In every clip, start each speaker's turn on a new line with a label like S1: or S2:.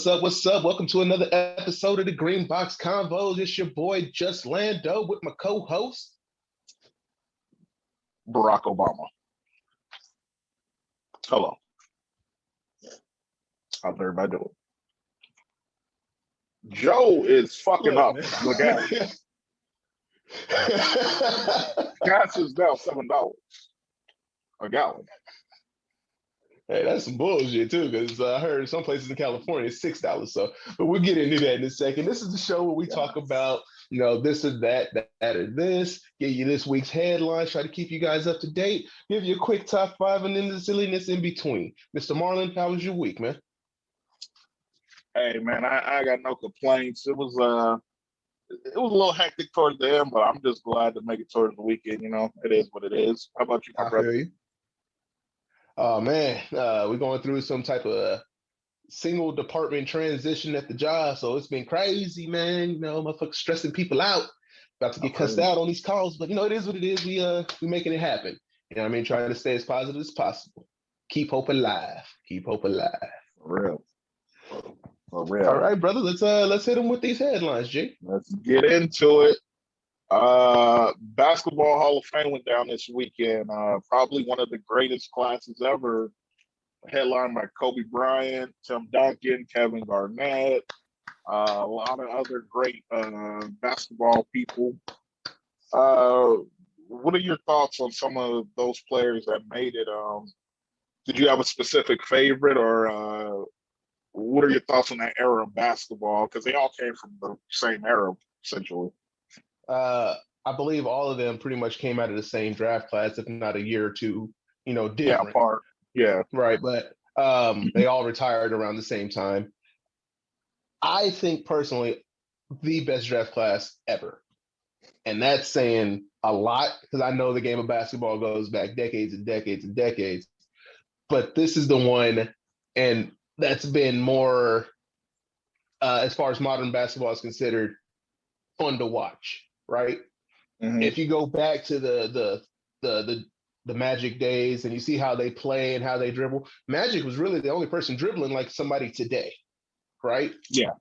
S1: What's up? What's up? Welcome to another episode of the Greenbox Convos. It's your boy Just Lando with my co-host
S2: Barack Obama. Hello. How's everybody doing? Joe is fucking
S1: Look,
S2: up
S1: man.
S2: the gas. Gas is now $7 a gallon.
S1: Hey, that's some bullshit too, because I heard some places in California it's $6. So, but we'll get into that in a second. This is the show where we talk about, this or that or this. Give you this week's headlines. Try to keep you guys up to date. Give you a quick top five and then the silliness in between. Mr. Marlon, how was your week, man?
S2: Hey man, I got no complaints. It was a little hectic towards the end, but I'm just glad to make it towards the weekend. It is what it is. How about you, my
S1: I
S2: brother?
S1: feel you. Oh man, we're going through some type of single department transition at the job, so it's been crazy, man. Motherfuckers stressing people out, about to
S2: I
S1: get
S2: feel
S1: cussed
S2: you.
S1: out on these calls, but it is what it is. We making it happen. Trying to stay as positive as possible. Keep hope alive. Keep hope alive.
S2: For real. For
S1: All
S2: real.
S1: right, brother. Let's hit them with these headlines, Jake.
S2: Let's get into it. Basketball Hall of Fame went down this weekend. Probably one of the greatest classes ever. Headlined by Kobe Bryant, Tim Duncan, Kevin Garnett, a lot of other great basketball people. What are your thoughts on some of those players that made it? Did you have a specific favorite, or what are your thoughts on that era of basketball? Because they all came from the same era, essentially.
S1: I believe all of them pretty much came out of the same draft class, if not a year or two,
S2: Yeah,
S1: different.
S2: apart. Yeah.
S1: Right, but they all retired around the same time. I think personally, the best draft class ever. And that's saying a lot because I know the game of basketball goes back decades and decades and decades. But this is the one, and that's been more, as far as modern basketball is considered, fun to watch, right?
S2: Hmm.
S1: If you go back to the Magic days and you see how they play and how they dribble, Magic was really the only person dribbling like somebody today, right?
S2: Yeah.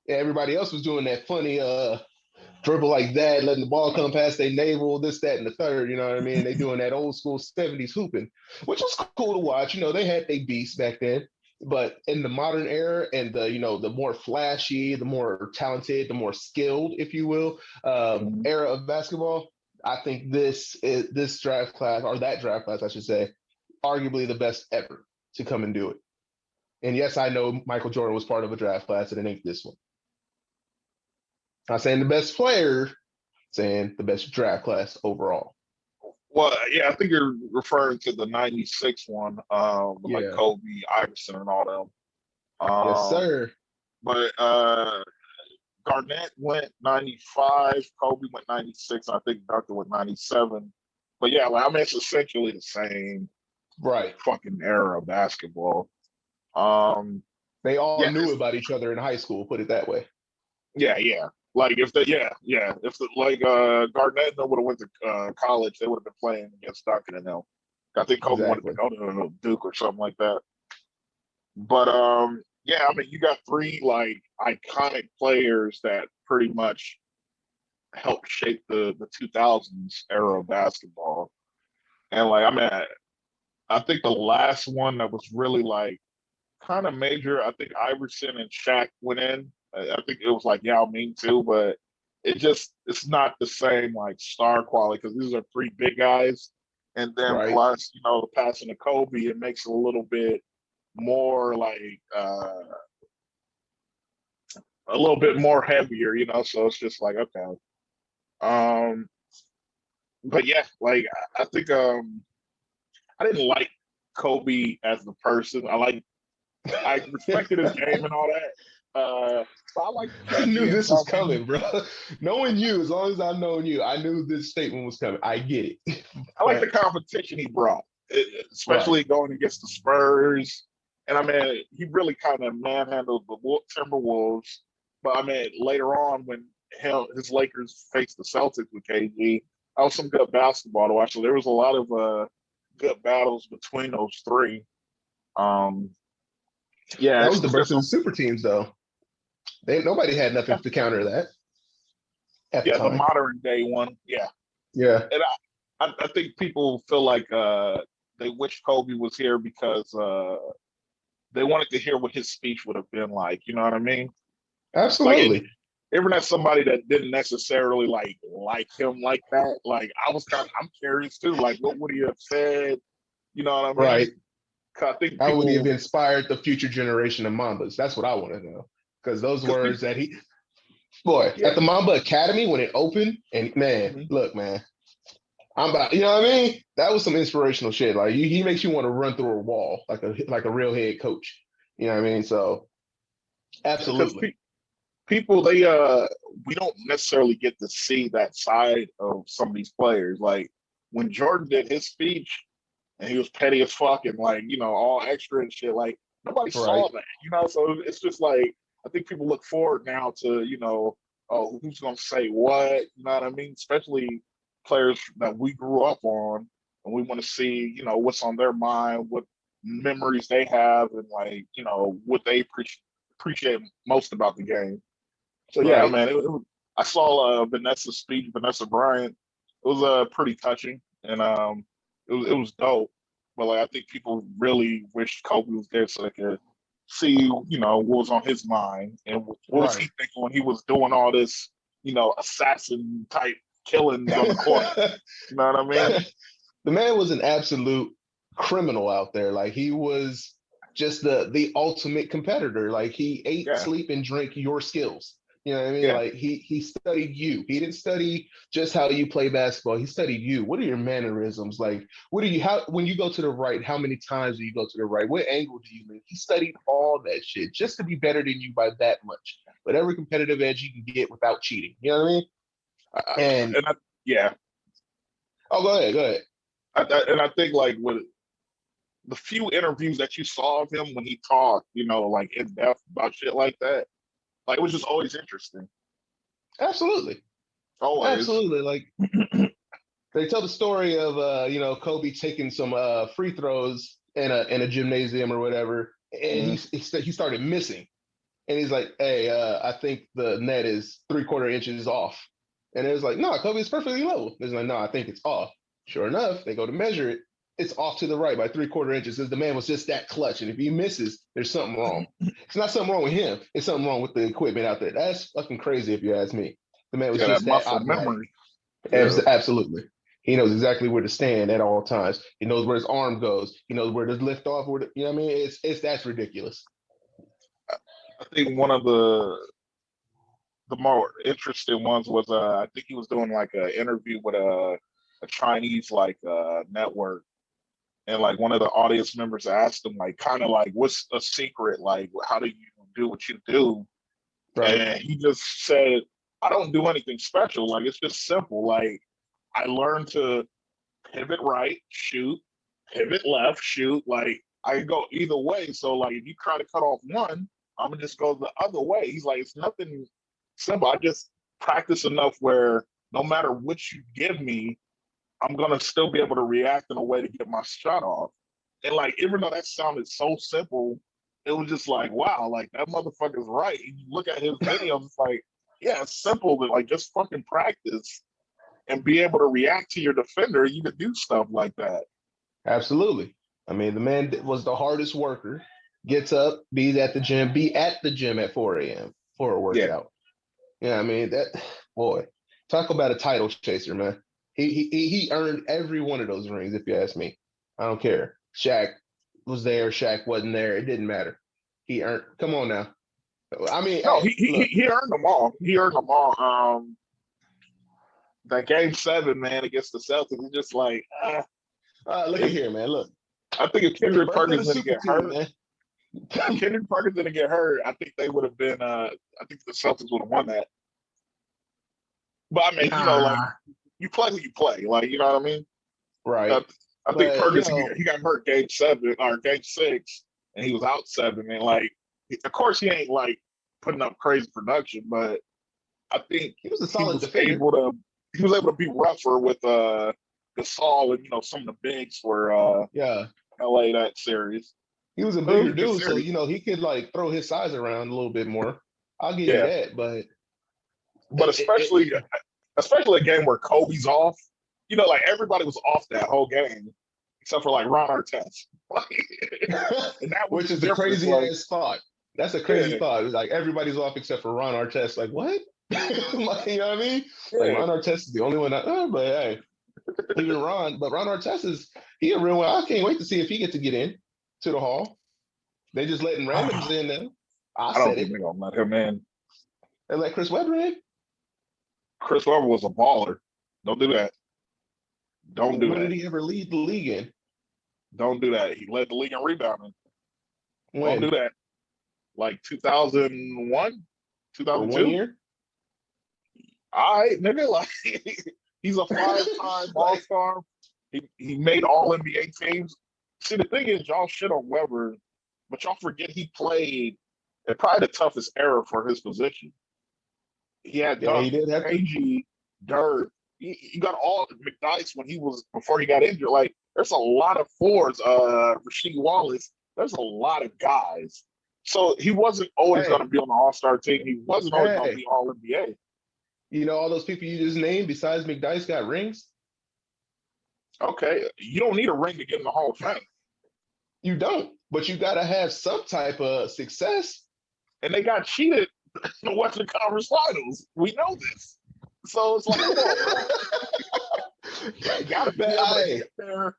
S1: Everybody else was doing that funny dribble like that, letting the ball come past their navel, this, that, and the third. You know what I mean? They doing that old school 70s hooping, which was cool to watch. They had their beasts back then. But in the modern era and the more flashy, the more talented, the more skilled, if you will,
S2: Hmm.
S1: era of basketball, I think this draft class, or that draft class, I should say, arguably the best ever to come and do it. And yes, I know Michael Jordan was part of a draft class, and it ain't this one. Not saying the best player, saying the best draft class overall.
S2: Well, yeah, I think you're referring to the '96 one, with like
S1: Yeah.
S2: Kobe, Iverson, and all them.
S1: Yes,
S2: Um,
S1: sir.
S2: but Garnett went 95, Kobe went 96, I think Duncan went 97. But yeah, like, I mean, it's essentially the same
S1: Right.
S2: fucking era of basketball. Um,
S1: They all
S2: yeah,
S1: knew about each other in high school, put it that way.
S2: yeah. Like if the if the like Garnett would have went to college, they would have been playing against Duncan and them. I think Kobe wanted to
S1: Exactly.
S2: go to Duke or something like that. But yeah, I mean, you got three like iconic players that pretty much helped shape the 2000s era of basketball. And like, I mean, I think the last one that was really like kind of major, I think Iverson and Shaq went in. I think it was like Yao Ming too, but it's not the same like star quality because these are three big guys. And then
S1: Right.
S2: plus, the passing of Kobe, it makes it a little bit more like a little bit more heavier, so it's just like okay. Um but yeah, like I think I didn't like Kobe as the person. I respected his game and all that. But I like the
S1: I knew this was
S2: champion.
S1: coming, bro. Knowing you, as long as I've known you, I knew this statement was coming. I get it.
S2: I like the
S1: But
S2: competition he brought,
S1: right.
S2: especially going against the Spurs. And I mean, he really kind of manhandled the Timberwolves. But I mean, later on when his Lakers faced the Celtics with KG, that was some good basketball to watch. So there was a lot of good battles between those three. Um, Yeah,
S1: That
S2: it's
S1: was the
S2: just
S1: birth of the super teams, though. Nobody had nothing to counter that at the
S2: yeah, the
S1: time.
S2: modern day one. Yeah,
S1: Yeah,
S2: and I think people feel like they wish Kobe was here because they wanted to hear what his speech would have been like. You know what I mean? Like, and
S1: absolutely.
S2: even as somebody that didn't necessarily like him like that, like I'm curious too. Like, what would he have said? You know what I mean?
S1: Right.
S2: 'Cause I think
S1: How would he have
S2: people,
S1: inspired the future generation of Mambas? That's what I want to know. Because those
S2: because
S1: words
S2: people,
S1: that he, boy,
S2: yeah,
S1: at the Mamba Academy when it opened, and man,
S2: mhm.
S1: look, man, I'm about, you know what I mean? That was some inspirational shit. Like he makes you want to run through a wall like a real head coach. You know what I mean? So
S2: Because
S1: absolutely.
S2: people we don't necessarily get to see that side of some of these players. Like when Jordan did his speech and he was petty as fuck and like all extra and shit. Like nobody
S1: Right.
S2: saw that, So it's just like I think people look forward now to oh, who's gonna say what, you know what I mean? Especially players that we grew up on, and we want to see what's on their mind, what memories they have, and like what they appreciate most about the game. So yeah,
S1: Right.
S2: man, I saw Vanessa's speech, Vanessa Bryant. It was pretty touching, and it was dope. But like I think people really wish Kobe was there so they could see what was on his mind and what was he
S1: Right.
S2: thinking when he was doing all this assassin type killings on the court. You know what I mean?
S1: The man was an absolute criminal out there. Like he was just the ultimate competitor. Like he ate,
S2: Yeah,
S1: sleep, and drink your skills. You know what I mean?
S2: yeah.
S1: Like he studied you. He didn't study just how you play basketball. He studied you. What are your mannerisms? Like what do you how when you go to the right, how many times do you go to the right? What angle do you lean? He studied all that shit just to be better than you by that much. But every competitive edge you can get without cheating. You know what I mean? And
S2: And yeah,
S1: oh go ahead, go ahead.
S2: and I think like with the few interviews that you saw of him when he talked, like in depth about shit like that, like it was just always interesting.
S1: Absolutely.
S2: Always.
S1: Absolutely. Like they tell the story of Kobe taking some free throws in a gymnasium or whatever, and
S2: Mm-hmm.
S1: he started missing, and he's like, "Hey, I think the net is 3/4 inches off," and it was like, "No, Kobe is perfectly level." He's like, "No, I think it's off." Sure enough, they go to measure it. It's off to the right by 3/4 inches because the man was just that clutch, and if he misses, there's something wrong. It's not something wrong with him. It's something wrong with the equipment out there. That's fucking crazy if you ask me. The man was
S2: Yeah, that
S1: just that
S2: muscle
S1: automatic.
S2: memory. Yeah.
S1: Absolutely. He knows exactly where to stand at all times. He knows where his arm goes. He knows where to lift off. You know what I mean? It's that's ridiculous.
S2: I think one of the more interesting ones was I think he was doing like an interview with a Chinese like network, and like one of the audience members asked him like kind of like what's a secret, like how do you do what you do,
S1: Right.
S2: and he just said I don't do anything special, like it's just simple, like I learned to pivot right, shoot, pivot left, shoot. Like I can go either way. So like if you try to cut off one, I'm gonna just go the other way. He's like, it's nothing simple. I just practice enough where no matter what you give me, I'm gonna still be able to react in a way to get my shot off. And like even though that sounded so simple, it was just like, wow, like that motherfucker's right. And you look at his videos, it's like, yeah, it's simple, but like just fucking practice and be able to react to your defender, you could do stuff like that.
S1: Absolutely. I mean, the man was the hardest worker. Gets up, be at the gym at 4 a.m. for a
S2: Yeah.
S1: workout. Yeah, I mean that boy. Talk about a title chaser, man. He earned every one of those rings, if you ask me. I don't care. Shaq was there, Shaq wasn't there. It didn't matter. He earned. Come on now. I mean,
S2: No,
S1: hey,
S2: he
S1: look,
S2: he earned them all. He earned them all. That game 7, man, against the Celtics, is just like,
S1: look at
S2: if
S1: here, man. Look,
S2: I think if
S1: it's the
S2: Kendrick
S1: birth of
S2: Perkins
S1: the
S2: didn't
S1: super
S2: get
S1: team,
S2: hurt,
S1: man.
S2: if Kendrick Perkins didn't get hurt, I think they would have been. I think the Celtics would have won that. But I mean, like
S1: Nah,
S2: you play who you play, like you know what I mean.
S1: right.
S2: I, I think
S1: But
S2: Perkins he got hurt game 7 or game 6, and he was out 7, and like, of course he ain't like putting up crazy production, but I think
S1: he was a
S2: he
S1: solid
S2: was
S1: defender.
S2: able to he was able to be rougher with Gasol and some of the bigs for
S1: Yeah,
S2: LA that series.
S1: he was a bigger dude, so he could like throw his size around a little bit more. I'll give you
S2: Yeah,
S1: that, but
S2: but especially a game where Kobe's off. Like everybody was off that whole game except for like Ron Artest. And that was
S1: which
S2: the
S1: is the
S2: difference.
S1: crazy
S2: Like,
S1: ass thought. That's a crazy
S2: yeah,
S1: thought. It's like everybody's off except for Ron Artest. Like what? Like, you know what I mean? Like
S2: yeah.
S1: Ron Artest is the only one. But hey, even Ron Artest he a real one. I can't wait to see if he gets to get in to the Hall. They just letting randoms in now. I
S2: I don't
S1: said
S2: think
S1: it.
S2: they're gonna let him in.
S1: They let Chris Webber in.
S2: Chris Webber was a baller. Don't do that. Don't do
S1: When did
S2: that.
S1: he ever lead the league in?
S2: Don't do that. He led the league in rebounding. Don't do
S1: When?
S2: that. Like 2001,
S1: For 1
S2: 2002.
S1: year?
S2: All right, nigga. Like he's a 5-time All
S1: Like,
S2: Star. He made All NBA teams. See, the thing is, y'all shit on Webber, but y'all forget he played at probably the toughest era for his position. He had
S1: yeah, he
S2: Dunk,
S1: did have to.
S2: KG, Dirk. He got all McDyess before he got injured. Like, there's a lot of fours. Rasheed Wallace. There's a lot of guys. So he wasn't always going
S1: Hey,
S2: to be on the All Star team. He wasn't always going to
S1: hey,
S2: be All NBA.
S1: all those people you just named besides McDyess got rings?
S2: Okay, you don't need a ring to get in the Hall of Fame.
S1: You don't, but you got to have some type of success.
S2: And they got cheated in the Western Conference Finals. We know this. So it's like, come on, you got to be able to
S1: Hey,
S2: get there.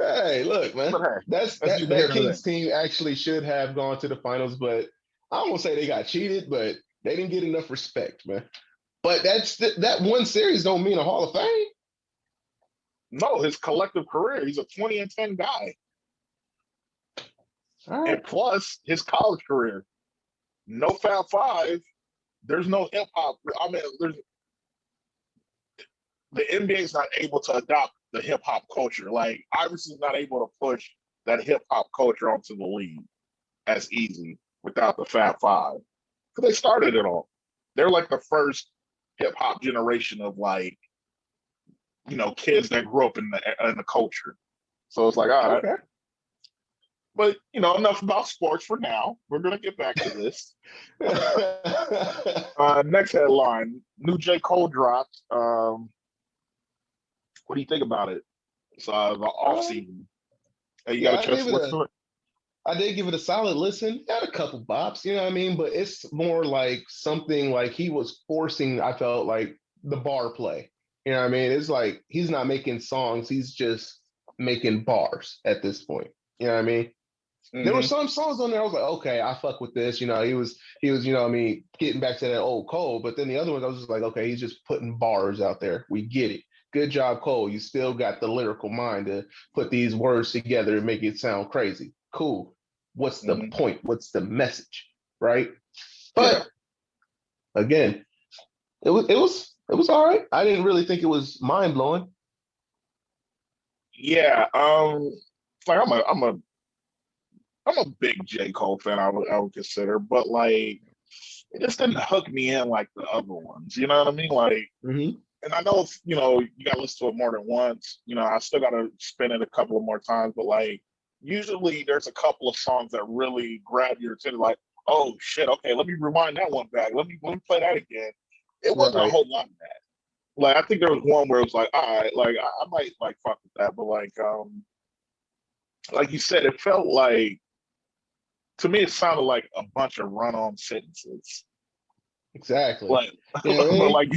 S1: hey, look, man,
S2: But hey,
S1: that's
S2: that's
S1: that
S2: neither here
S1: that
S2: nor there.
S1: Kings team actually should have gone to the finals, but I won't say they got cheated, but they didn't get enough respect, man. But that one series don't mean a Hall of Fame.
S2: No, his collective career, he's a 20-10 guy.
S1: All right.
S2: And plus his college career. No Fab Five. There's no hip hop. I mean, the NBA is not able to adopt the hip hop culture. Like Iverson's not able to push that hip hop culture onto the league as easy without the Fab Five. Because they started it all. They're like the first hip hop generation of like, kids that grew up in the culture. So it's like, all right.
S1: Okay.
S2: But enough about sports for now. We're gonna get back to this. Next headline: New J. Cole dropped. What do you think about it? It's the off season. Hey, you got
S1: yeah,
S2: a chance to listen to it?
S1: I did give it a solid listen. Had a couple bops, you know what I mean? But it's more like something like he was forcing, I felt like the bar play. You know what I mean? It's like he's not making songs, he's just making bars at this point. You know what I mean? There were
S2: Mm-hmm.
S1: some songs on there. I was like, okay, I fuck with this. He was, what I mean, getting back to that old Cole. But then the other ones, I was just like, okay, he's just putting bars out there. We get it. Good job, Cole. You still got the lyrical mind to put these words together and make it sound crazy. Cool. What's the
S2: Mm-hmm.
S1: point? What's the message? Right.
S2: Yeah.
S1: But again, it was all right. I didn't really think it was mind blowing.
S2: Yeah. Like I'm a big J. Cole fan, I would consider, but like it just didn't hook me in like the other ones. You know what I mean? Like,
S1: Mm-hmm.
S2: and I know you gotta listen to it more than once. I still gotta spin it a couple of more times, but like usually there's a couple of songs that really grab your attention, like, oh shit, okay, let me rewind that one back. Let me play that again. It wasn't a
S1: Right.
S2: whole lot of that. Like I think there was one where it was like, all right, like I might like fuck with that, but like you said, it felt like to me it sounded like a bunch of run-on sentences.
S1: Exactly.
S2: Like
S1: You know what I
S2: but
S1: mean?
S2: like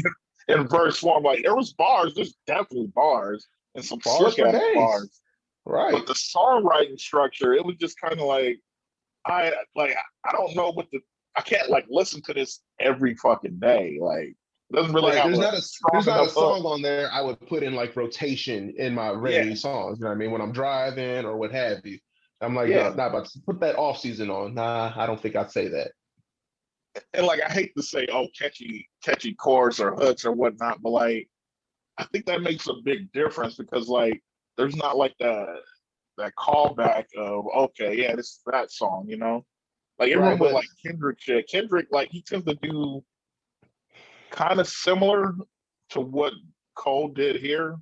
S2: in verse form, like there was bars, there's definitely bars and some
S1: Bars
S2: slick
S1: for
S2: ass
S1: days.
S2: bars. But
S1: Right.
S2: the songwriting structure, it was just kind of like I don't know what I can't like listen to this every fucking day. Like it doesn't really
S1: Right.
S2: have
S1: There's
S2: a
S1: not a
S2: strong
S1: there's not a
S2: enough hook.
S1: song on there I would put in like rotation in my
S2: Yeah,
S1: regular songs. You know what I mean? When I'm driving or what have you. I'm like, no,
S2: yeah.
S1: not about to put that off season on. Nah, I don't think I'd say that.
S2: And like I hate to say, oh, catchy chorus or hooks or whatnot, but like I think that makes a big difference because like there's not like that callback of okay, yeah, this is that song. Like
S1: Right.
S2: even with
S1: But
S2: like Kendrick shit, Kendrick like he tends to do kind of similar to what Cole did here,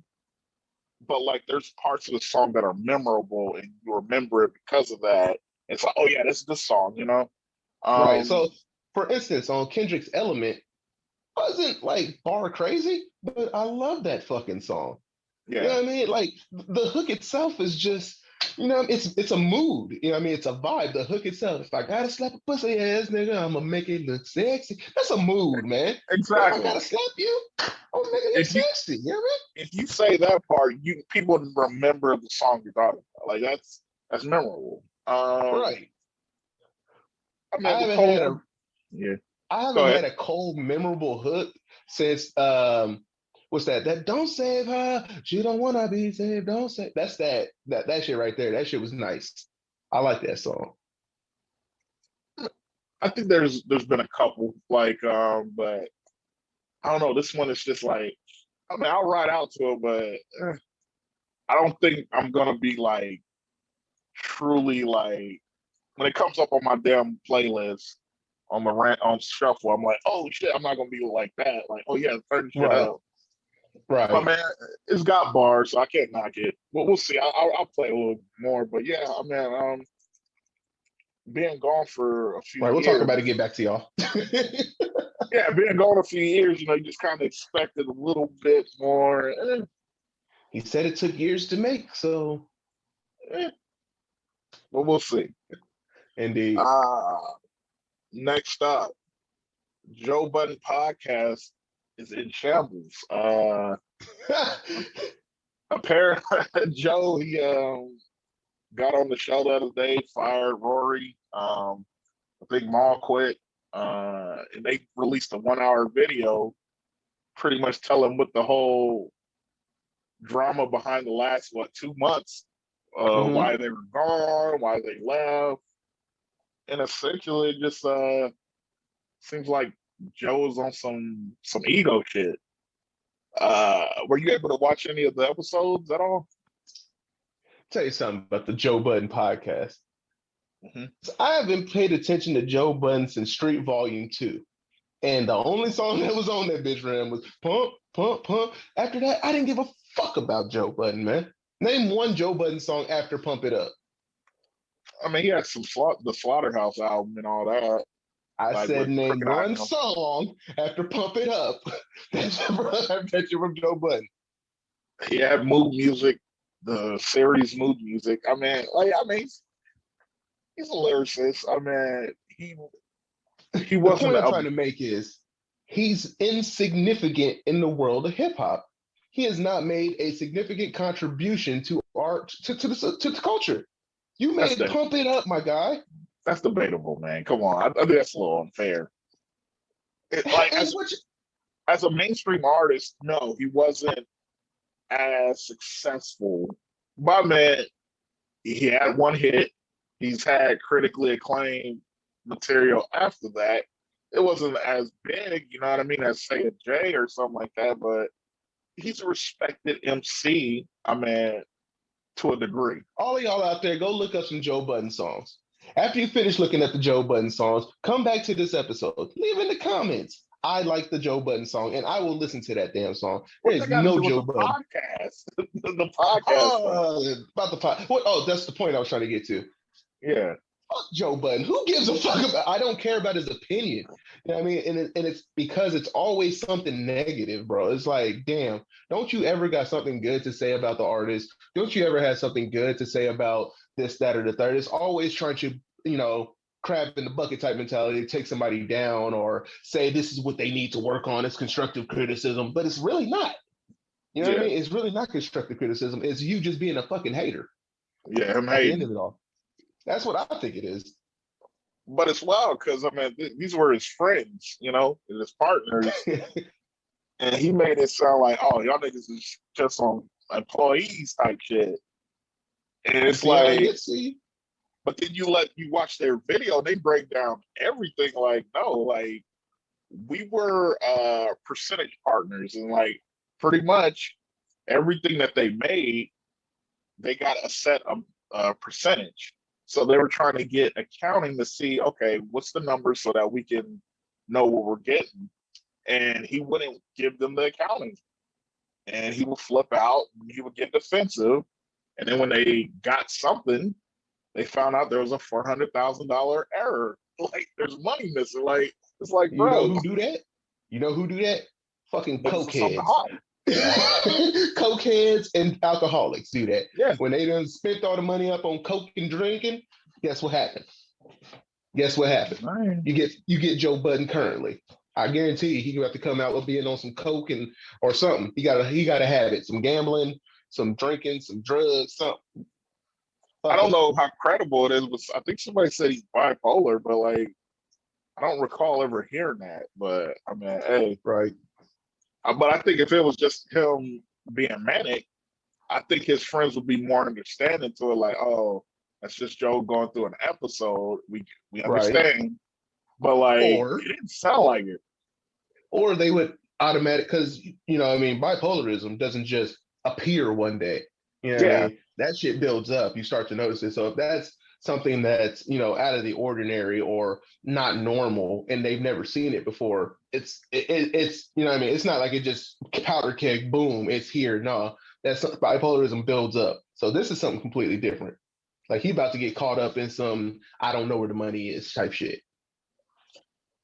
S2: but like there's parts of the song that are memorable and you remember it because of that. It's like, oh yeah, this is the song, you know.
S1: Right.
S2: Um,
S1: So, for instance, on Kendrick's Element, wasn't like bar crazy, but I love that fucking song. You know
S2: yeah,
S1: what I mean? Like the hook itself is just, it's a mood. You know what I mean? It's a vibe. The hook itself. If I gotta slap a pussy ass nigga, I'ma make it look sexy. That's a mood, man. If I
S2: exactly.
S1: gotta slap you, I'm gonna make it look
S2: If you
S1: sexy. You know what
S2: if you say that part, you people remember the song you're talking about. Like that's memorable.
S1: I mean? Right.
S2: I mean
S1: I
S2: the
S1: haven't had
S2: Cole,
S1: a
S2: yeah.
S1: I
S2: Go
S1: haven't
S2: ahead.
S1: had a cold, memorable hook since what's that? That don't save her. She don't wanna be saved. Don't save. That's that shit right there. That shit was nice. I like that song.
S2: I think there's been a couple like but I don't know. This one is just like I mean I'll ride out to it, but I don't think I'm gonna be like truly like when it comes up on my damn playlist on the rant on shuffle. I'm like, oh shit, I'm not gonna be like that. Like, oh yeah, turn shit
S1: Right.
S2: up. But
S1: Right.
S2: man, it's got bars, so I can't knock it. Well, we'll see. I'll play a little more, but yeah, I mean, being gone for a few
S1: Right. We'll talk about it.
S2: years,
S1: Get back to y'all.
S2: yeah, being gone a few years, you just kind of expected a little bit more.
S1: He said it took years to make, so
S2: Eh, but we'll see.
S1: indeed.
S2: Uh next up, Joe Budden podcast is in shambles. Apparently, Joe he got on the show the other day, fired Rory. I think Maul quit. And they released a 1 hour video pretty much telling what the whole drama behind the last, 2 months,
S1: Hmm.
S2: why they were gone, why they left. And essentially it just seems like Joe was on some ego shit. Were you able to watch any of the episodes at all?
S1: Tell you something about the Joe Budden podcast.
S2: Hmm.
S1: So I haven't paid attention to Joe Budden since Street Volume 2. And the only song that was on that bitch ram was Pump, Pump, Pump. After that, I didn't give a fuck about Joe Budden, man. Name one Joe Budden song after Pump It Up.
S2: I mean, he had the Slaughterhouse album and all that,
S1: I
S2: like
S1: said
S2: with
S1: name
S2: Crooked I
S1: one
S2: Know.
S1: song after Pump It Up. I bet you from Joe Budden.
S2: He had mood music, the series mood music. He's a lyricist. I mean, he
S1: The point
S2: wasn't
S1: I'm
S2: a
S1: trying to make is he's insignificant in the world of hip hop. He has not made a significant contribution to art to the culture. You
S2: that's
S1: made
S2: the
S1: Pump It Up, my guy.
S2: that's debatable, man. Come on, I think that's a little unfair. Like
S1: Hey, what you,
S2: as a mainstream artist, no, he wasn't as successful. But man, he had one hit. He's had critically acclaimed material after that. It wasn't as big, you know what I mean, as say a Jay or something like that, but he's a respected MC, I mean, to a degree.
S1: all of y'all out there, go look up some Joe Budden songs. After you finish looking at the Joe Budden songs, come back to this episode. Leave in the comments. I like the Joe Budden song, and I will listen to that damn song.
S2: What they
S1: There's
S2: got to
S1: no
S2: do with
S1: Joe
S2: the
S1: Budden.
S2: podcast? The podcast song.
S1: About the pot. What? Oh, that's the point I was trying to get to.
S2: Yeah.
S1: Fuck Joe Budden. Who gives a fuck about? I don't care about his opinion. You know what I mean? And it's because it's always something negative, bro. It's like, damn, don't you ever got something good to say about the artist? Don't you ever have something good to say about this, that, or the third? It's always trying to, crab in the bucket type mentality, take somebody down or say this is what they need to work on. It's constructive criticism, but it's really not. You know what I
S2: Yeah.
S1: mean? It's really not constructive criticism. It's you just being a fucking hater
S2: Yeah, him
S1: at the end
S2: hating.
S1: of it all. That's what I think it is.
S2: But it's wild because I mean these were his friends, and his partners, and he made it sound like, oh, y'all niggas is just on employees type shit. And it's
S1: See how it
S2: like,
S1: gets to you?
S2: but then you watch their video, they break down everything like, no, like we were percentage partners, and like pretty much everything that they made, they got a set of percentage. So they were trying to get accounting to see, okay, what's the number so that we can know what we're getting. And he wouldn't give them the accounting. and he would flip out and he would get defensive. And then when they got something, they found out there was a $400,000 error. Like there's money missing. Like it's like,
S1: You know
S2: bro,
S1: who do that? You know who do that? Fucking
S2: niggas are something
S1: cokeheads.
S2: hot.
S1: Cokeheads and alcoholics do that.
S2: Yeah.
S1: When they done spent all the money up on coke and drinking, guess what happened? Guess what happened?
S2: Man.
S1: You get Joe Budden currently. I guarantee you, he gonna have to come out with being on some coke and or something. He gotta have it. Some gambling, some drinking, some drugs, something.
S2: I don't know how credible it is, but I think somebody said he's bipolar, but like I don't recall ever hearing that. But I mean, hey,
S1: right.
S2: But I think if it was just him being manic, I think his friends would be more understanding to it. Like, oh, that's just Joe going through an episode. We understand, right. But like, it didn't sound like it.
S1: Or they would automatic because I mean, bipolarism doesn't just appear one day. You know what I mean? That shit builds up. You start to notice it. So if that's something that's out of the ordinary or not normal, and they've never seen it before, it's what I mean. It's not like it just powder keg, boom, it's here. No, that's bipolarism builds up. So this is something completely different. Like he about to get caught up in some I don't know where the money is type shit.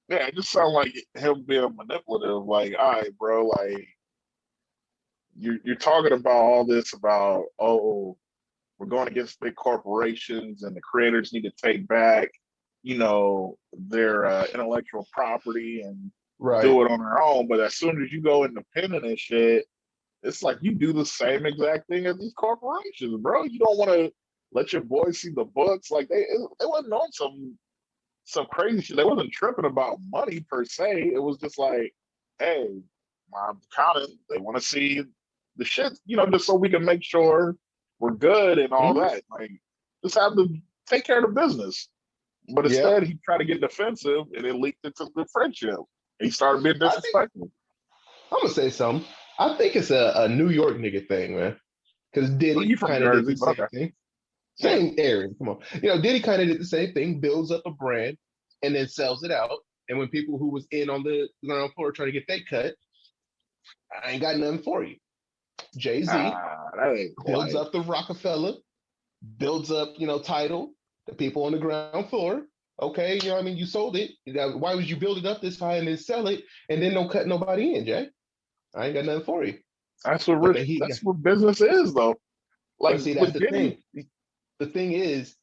S2: Yeah, it just sounds like him being manipulative. Like, all right, bro, like you're talking about all this about, oh, we're going against big corporations and the creators need to take back, their intellectual property and do it on their own. But as soon as you go independent and shit, it's like you do the same exact thing as these corporations, bro. You don't want to let your boys see the books. Like they wasn't on some crazy shit. They wasn't tripping about money per se. It was just like, hey, my accountant, they want to see the shit, just so we can make sure we're good and all that. Like, just have to take care of the business. But instead, he tried to get defensive, and it leaked into the friendship. He started being disrespectful.
S1: I'm gonna say something. I think it's a New York nigga thing, man. Because Diddy kind of did the same thing. Same area. Come on. Diddy kind of did the same thing, builds up a brand, and then sells it out. And when people who was in on the ground floor trying to get that cut, I ain't got nothing for you. Jay-Z builds up the Rockefeller, builds up, Tidal, the people on the ground floor. Okay, I mean, you sold it. Why would you build it up this high and then sell it and then don't cut nobody in, Jay? I ain't got nothing for you.
S2: That's what business is, though.
S1: Like, see, that's the thing. The thing is,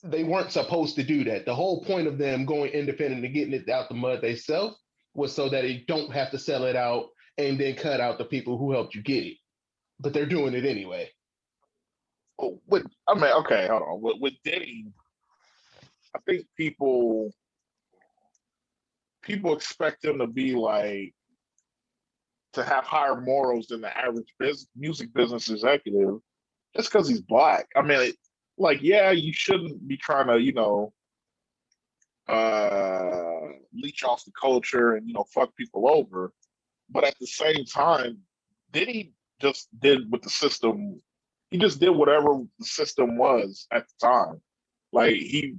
S1: they weren't supposed to do that. The whole point of them going independent and getting it out the mud themselves was so that they don't have to sell it out and then cut out the people who helped you get it. But they're doing it anyway.
S2: Okay, hold on. With Diddy, I think people expect him to be like to have higher morals than the average music business executive, just because he's black. I mean, you shouldn't be trying to, leech off the culture and fuck people over. But at the same time, Diddy just did what the system. He just did whatever the system was at the time. Like he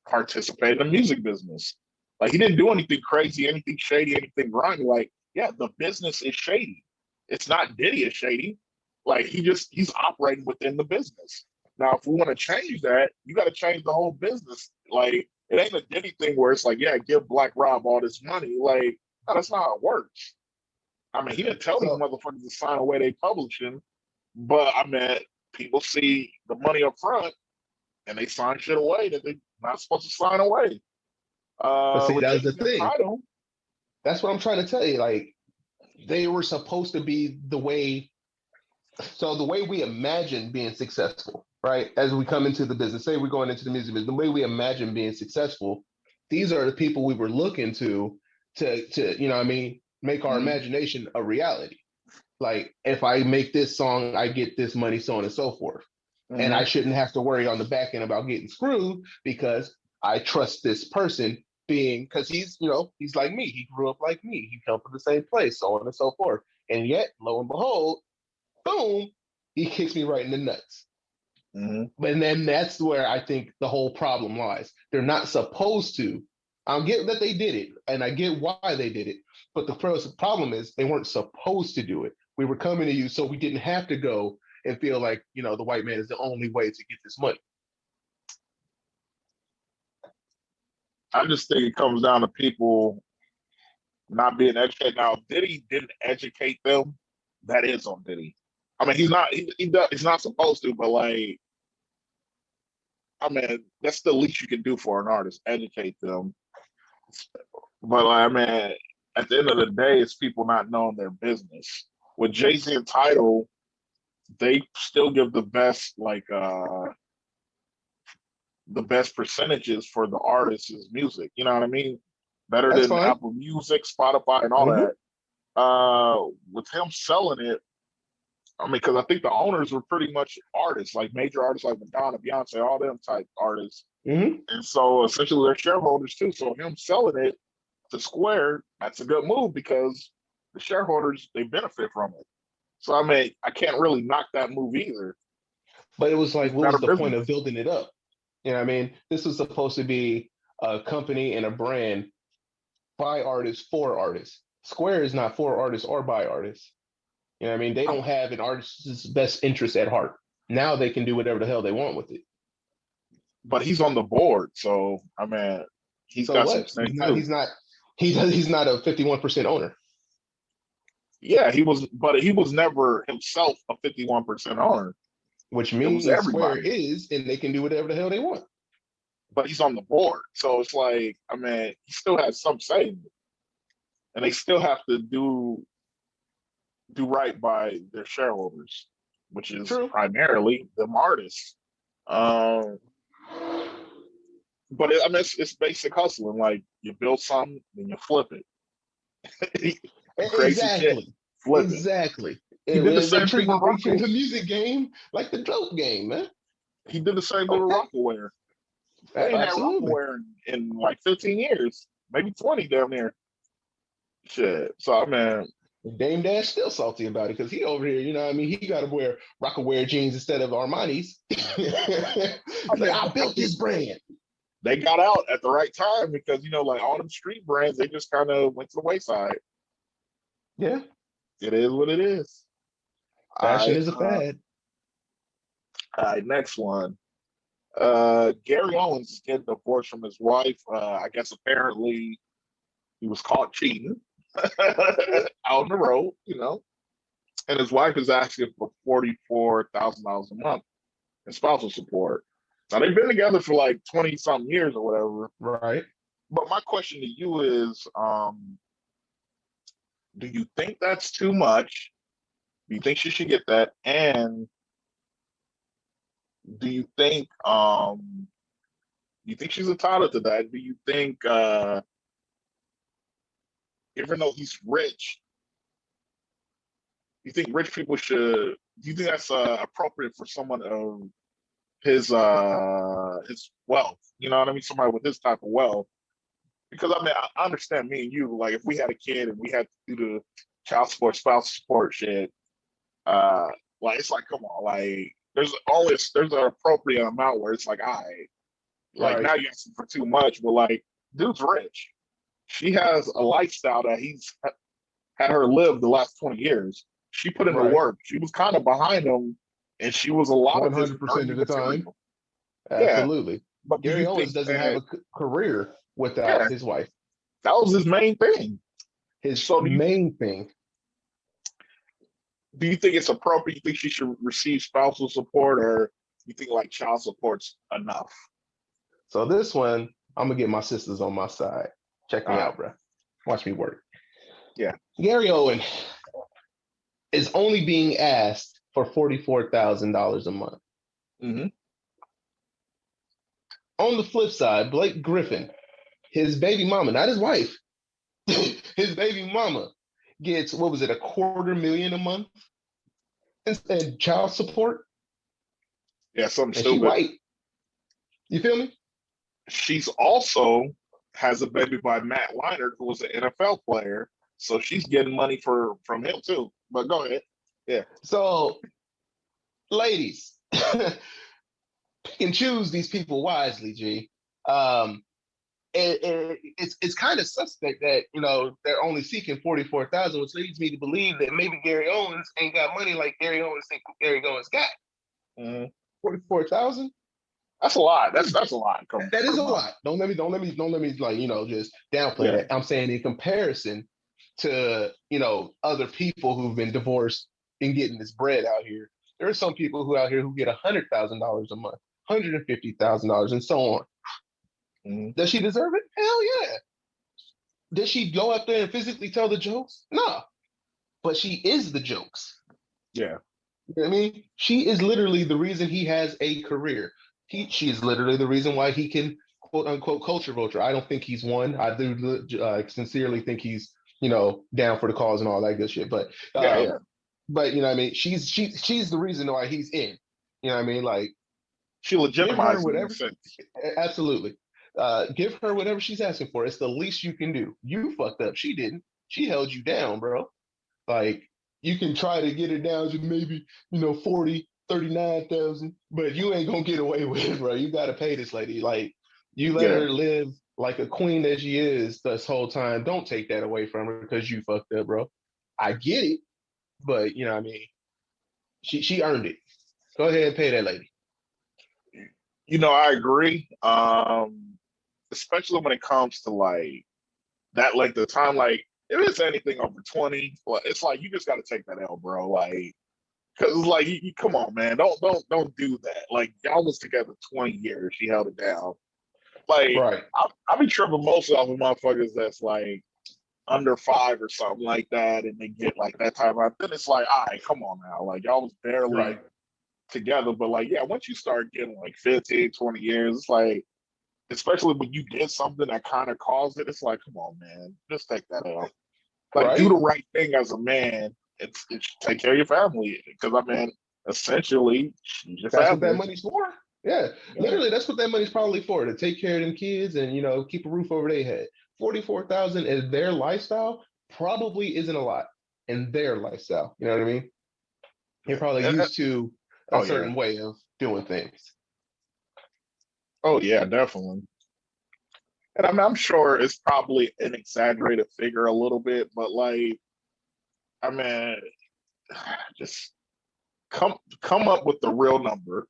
S2: participated in the music business. Like he didn't do anything crazy, anything shady, anything grimy. Like, yeah, the business is shady. It's not Diddy is shady. Like he's operating within the business. Now, if we want to change that, you got to change the whole business. Like it ain't a Diddy thing where it's like, yeah, give Black Rob all this money. Like, no, that's not how it works. I mean, he didn't tell these motherfuckers to sign away they publishing, but I mean, people see the money up front and they sign shit away that they're not supposed to sign away.
S1: But see, that's the thing. That's what I'm trying to tell you. Like, they were supposed to be the way we imagine being successful, right? As we come into the business, say we're going into the music business, the way we imagine being successful, these are the people we were looking to make our imagination a reality. Like, if I make this song, I get this money, so on and so forth. And I shouldn't have to worry on the back end about getting screwed because I trust this person because he's like me. He grew up like me. He come from the same place, so on and so forth. And yet, lo and behold, boom, he kicks me right in the nuts. And then that's where I think the whole problem lies. They're not supposed to. I get that they did it, and I get why they did it. But the first problem is they weren't supposed to do it. We were coming to you so we didn't have to go and feel like, the white man is the only way to get this money.
S2: I just think it comes down to people not being educated. Now, if Diddy didn't educate them, that is on Diddy. I mean, he's not supposed to, but like, I mean, that's the least you can do for an artist, educate them. But like, I mean, at the end of the day, it's people not knowing their business. With Jay-Z and Tidal, they still give the best percentages for the artist's music. You know what I mean? Better
S1: That's
S2: than
S1: fine.
S2: Apple Music, Spotify, and all that. With him selling it, I mean, because I think the owners were pretty much artists, like major artists like Madonna, Beyonce, all them type artists.
S1: Mm-hmm.
S2: And so essentially they're shareholders too. So him selling it to Square, that's a good move because the shareholders, they benefit from it. So I mean, I can't really knock that move either.
S1: But it was like,
S2: It's
S1: what
S2: better
S1: was the point
S2: business.
S1: of building it up? You know what I mean? This was supposed to be a company and a brand by artists for artists. Square is not for artists or by artists. You know what I mean? They don't have an artist's best interest at heart. Now they can do whatever the hell they want with it.
S2: But he's on the board, so I mean, he's
S1: So
S2: got some
S1: what?
S2: say too.
S1: He's not a 51% owner.
S2: Yeah, but he was never himself a 51% owner.
S1: Which
S2: It was
S1: means Square
S2: everybody.
S1: is, and they can do whatever the hell they want.
S2: But he's on the board, so it's like, I mean, he still has some say, and they still have to do right by their shareholders, which is
S1: True.
S2: primarily them artists. Um, but I mean, it's basic hustling. Like you build something, then you flip it. You create some shit,
S1: Exactly.
S2: flip it.
S1: Exactly.
S2: He did the
S1: They
S2: same thing
S1: treat
S2: with
S1: the
S2: Rockaware.
S1: music game like the dope game, man.
S2: He did the same thing with
S1: Okay.
S2: Rockaware. They ain't had
S1: Absolutely.
S2: Rockaware in like 15 years, maybe 20 down there. Shit. So I mean,
S1: Dame Dash still salty about it because he over here, you know what I mean? He got to wear Rockaware jeans instead of Armani's. He's like, I built this brand.
S2: they got out at the right time because like all them street brands, they just kind of went to the wayside.
S1: Yeah.
S2: It is what it is. All
S1: Fashion
S2: right,
S1: is a fad.
S2: all right, next one. Gary Owens is getting divorced from his wife. I guess apparently he was caught cheating out on the road, and his wife is asking for $44,000 a month in spousal support. Now they've been together for like 20 something years or whatever.
S1: Right.
S2: But my question to you is, do you think that's too much? Do you think she should get that? And do you think she's entitled to that? Do you think even though he's rich, you think rich people should, do you think that's appropriate for someone of his wealth? You know what I mean? Somebody with this type of wealth. Because I mean, I understand me and you, like if we had a kid and we had to do the child support, spouse support shit, like it's like, come on, like there's an appropriate amount where it's like, all right, like
S1: Right.
S2: now you're asking for too much, but like dude's rich. She has a lifestyle that he's had her live the last 20 years. She put in the
S1: Right.
S2: work. She was kind of behind him, and she was a lot of his
S1: 100%
S2: early
S1: of the time.
S2: material. Yeah,
S1: Absolutely.
S2: but do
S1: Gary
S2: you
S1: Owens
S2: think
S1: doesn't have
S2: that?
S1: a career without
S2: Yeah,
S1: his wife.
S2: that was his main thing.
S1: His
S2: So
S1: main thing.
S2: do you think it's appropriate? You think she should receive spousal support, or you think like child support's enough?
S1: So this one, I'm gonna get my sisters on my side. Check me out, bro. Watch me work.
S2: Yeah.
S1: Gary Owen is only being asked for $44,000 a month.
S2: Mm-hmm.
S1: On the flip side, Blake Griffin, his baby mama, not his wife, his baby mama gets, what was it, $250,000 a month in child support,
S2: Yeah, something
S1: and she
S2: stupid.
S1: white. You feel me?
S2: She's also has a baby by Matt Leinart, who was an NFL player. So she's getting money from him too. But go ahead. Yeah.
S1: So, ladies, pick and choose these people wisely, G. it's kind of suspect that they're only seeking 44,000, which leads me to believe that maybe Gary Owens ain't got money like Gary Owens think Gary Owens got. 44,000.
S2: That's a lot. That's a lot.
S1: That is a lot. Don't let me just downplay that. I'm saying in comparison to other people who've been divorced and getting this bread out here. There are some people who out here who get $100,000 a month, $150,000, and so on. Does she deserve it? Hell yeah. Does she go out there and physically tell the jokes? No. But she is the jokes.
S2: Yeah.
S1: You know what I mean? She is literally the reason he has a career. She is literally the reason why he can quote unquote culture vulture. I don't think he's one. I do sincerely think he's down for the cause and all that good shit. But but you know what I mean? She's the reason why he's in. You know what I mean? Like
S2: she legitimized
S1: whatever. Absolutely. Give her whatever she's asking for. It's the least you can do. You fucked up. She didn't. She held you down, bro. Like you can try to get it down to maybe 40, 39,000, but you ain't gonna get away with it, bro. You gotta pay this lady. Like you let her live like a queen that she is this whole time. Don't take that away from her because you fucked up, bro. I get it, but you know what I mean. She earned it. Go ahead and pay that lady.
S2: I agree. Especially when it comes to like that, like the time, like if it's anything over 20, it's like you just got to take that L, bro. Like, cause like you come on, man, don't do that. Like y'all was together 20 years, she held it down. Like,
S1: right.
S2: I be tripping most of the motherfuckers that's like under 5 or something like that, and they get like that type of. Then it's like, all right, come on now, like y'all was barely together, but like once you start getting like 15, 20 years, it's like. Especially when you did something that kind of caused it, it's like, come on, man, just take that out. Like, do the right thing as a man. It's take care of your family. Because, I mean, essentially, your
S1: that's
S2: family.
S1: what that money's for. Yeah, literally, that's what that money's probably for, to take care of them kids and, keep a roof over their head. 44,000 is their lifestyle probably isn't a lot in their lifestyle. You know what I mean? You're probably used to a certain way of doing things.
S2: Oh, yeah, definitely. And I'm sure it's probably an exaggerated figure a little bit, but like, I mean, just come up with the real number.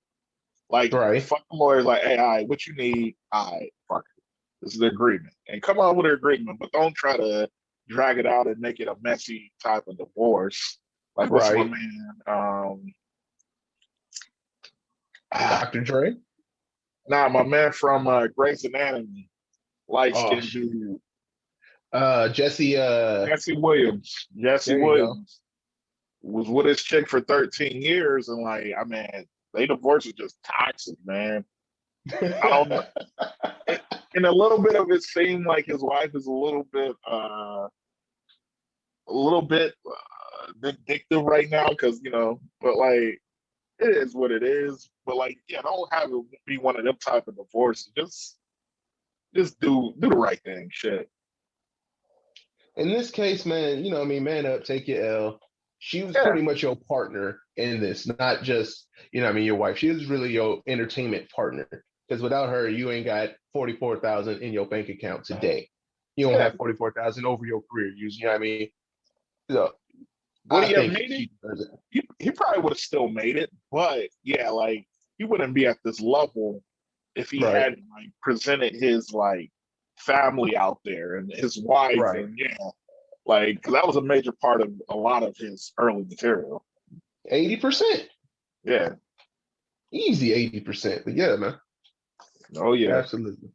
S2: Like, fuck the lawyers, like, hey, all right, what you need? All right, fuck it. This is the agreement. And come on with an agreement, but don't try to drag it out and make it a messy type of divorce. Like, what's my man?
S1: Dr. Dre?
S2: Nah, my man from Grey's Anatomy, light skinned dude.
S1: Jesse
S2: Williams. Jesse Williams was with his chick for 13 years, and like, I mean, they divorce is just toxic, man. I don't know. And a little bit of it seemed like his wife is a little bit vindictive right now, because but like it is what it is. But like, don't have it be one of them type of divorces. Just do the right thing. Shit.
S1: In this case, man, man up, take your L. She was pretty much your partner in this, not just, your wife. She was really your entertainment partner. Because without her, you ain't got 44,000 in your bank account today. You don't have 44,000 over your career. You know what I mean? So,
S2: would he have made it? He probably would have still made it, but like he wouldn't be at this level if he hadn't like presented his like family out there and his wife and like, because that was a major part of a lot of his early material.
S1: 80%.
S2: Yeah.
S1: Easy 80%. But yeah, man.
S2: Oh yeah.
S1: Absolutely.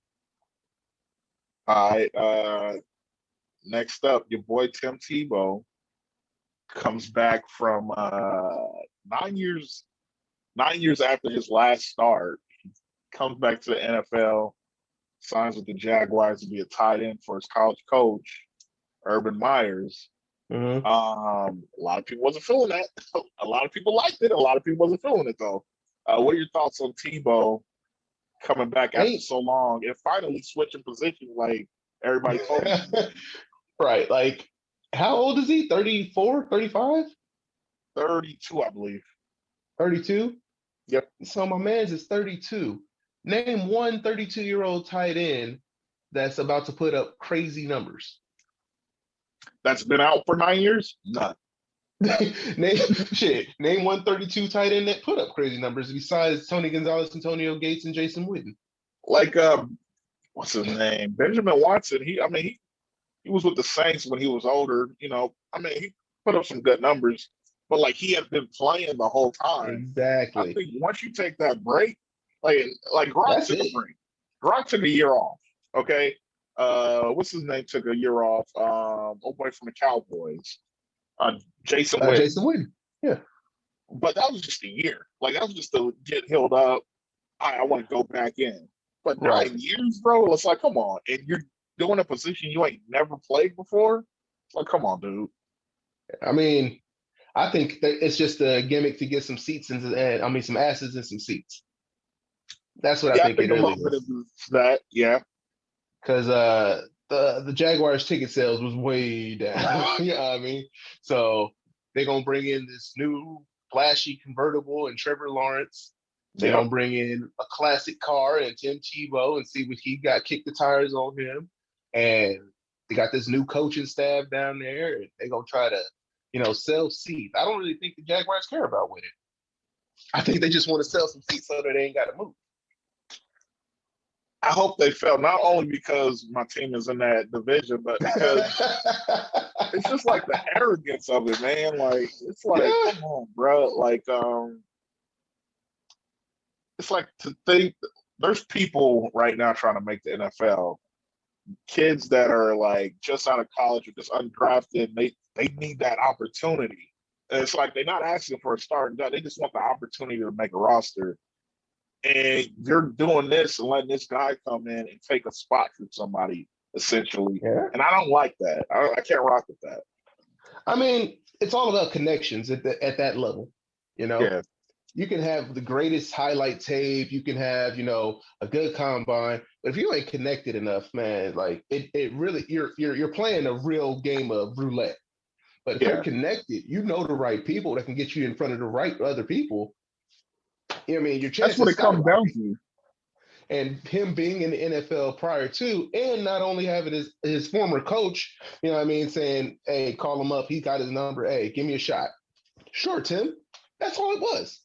S2: All right. Next up, your boy Tim Tebow comes back from 9 years after his last start. He comes back to the NFL, signs with the Jaguars to be a tight end for his college coach, Urban Myers.
S1: Mm-hmm.
S2: A lot of people wasn't feeling that. A lot of people liked it. A lot of people wasn't feeling it though. What are your thoughts on Tebow coming back after so long and finally switching positions like everybody told him?
S1: Right. Like, how old is he? 34, 35?
S2: 32, I believe.
S1: 32?
S2: Yep.
S1: So my man's is 32. Name one 32-year-old tight end that's about to put up crazy numbers?
S2: That's been out for 9 years? None.
S1: name Name 132 tight end that put up crazy numbers besides Tony Gonzalez, Antonio Gates, and Jason Witten.
S2: Like what's his name? Benjamin Watson. He was with the Saints when he was older. He put up some good numbers, but like he had been playing the whole time. I
S1: Exactly.
S2: think once you take that break, like Gronk
S1: That's
S2: took a
S1: it.
S2: break. Gronk took a year off. Okay. What's his name took a year off? Oh boy from the Cowboys. Jason Witten.
S1: Jason Witten. Yeah.
S2: But that was just a year. Like that was just to get healed up. I want to go back in. But
S1: Right.
S2: 9 years, bro, it's like, come on. And you're doing a position you ain't never played before. It's like, come on, dude.
S1: I mean, I think that it's just a gimmick to get some seats and some asses and some seats. That's what I
S2: Yeah, I
S1: think
S2: think
S1: it
S2: a
S1: really
S2: little bit of
S1: is.
S2: that. Yeah.
S1: Because the Jaguars ticket sales was way down. You know what I mean? So they're gonna bring in this new flashy convertible and Trevor Lawrence. They're
S2: Yep.
S1: gonna bring in a classic car and Tim Tebow and see what he got, kick the tires on him. And they got this new coaching staff down there, and they're gonna try to, sell seats. I don't really think the Jaguars care about winning. I think they just want to sell some seats so that they ain't got to move.
S2: I hope they fell, not only because my team is in that division, but because it's just like the arrogance of it, man. Like, it's like,
S1: Yeah.
S2: come on, bro. Like, it's like to think there's people right now trying to make the NFL, kids that are like just out of college or just undrafted, they need that opportunity. And it's like they're not asking for a start. They just want the opportunity to make a roster. And you're doing this and letting this guy come in and take a spot from somebody, essentially.
S1: Yeah.
S2: And I don't like that. I can't rock with that.
S1: I mean, it's all about connections at that level.
S2: Yeah.
S1: You can have the greatest highlight tape, you can have, a good combine, but if you ain't connected enough, man, like it really you're playing a real game of roulette. But if you're
S2: Yeah.
S1: connected, you know the right people that can get you in front of the right other people. I mean, your
S2: That's what
S1: chances
S2: it comes down
S1: skyrocket.
S2: to.
S1: And him being in the NFL prior to, and not only having his former coach, saying, hey, call him up. He got his number. Hey, give me a shot. Sure, Tim. That's all it was.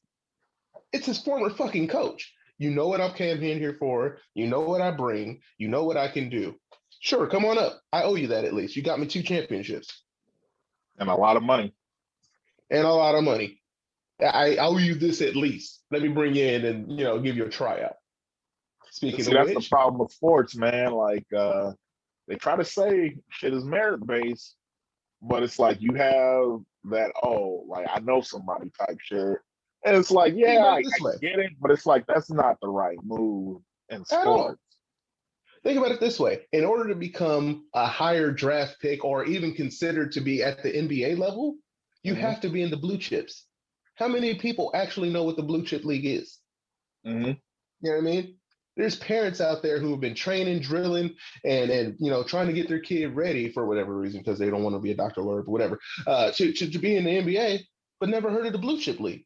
S1: It's his former fucking coach. You know what I'm came in here for. You know what I bring. You know what I can do. Sure, come on up. I owe you that at least. You got me 2 championships.
S2: And a lot of money.
S1: And a lot of money. I owe you this at least. Let me bring you in and, give you a tryout. Speaking
S2: See,
S1: of
S2: that's the
S1: which,
S2: problem with sports, man. Like, they try to say shit is merit based, but it's like you have that, oh, like I know somebody type shit. And it's like,
S1: think
S2: yeah,
S1: about
S2: I
S1: it this way.
S2: get it, but it's like that's not the right move in
S1: At all.
S2: sports.
S1: Think about it this way. In order to become a higher draft pick or even considered to be at the NBA level, you
S2: Mm-hmm.
S1: have to be in the blue chips. How many people actually know what the blue chip league is?
S2: Mm-hmm.
S1: You know what I mean? There's parents out there who have been training, drilling, and trying to get their kid ready for whatever reason because they don't want to be a doctor, lawyer, or whatever, to be in the NBA, but never heard of the blue chip league.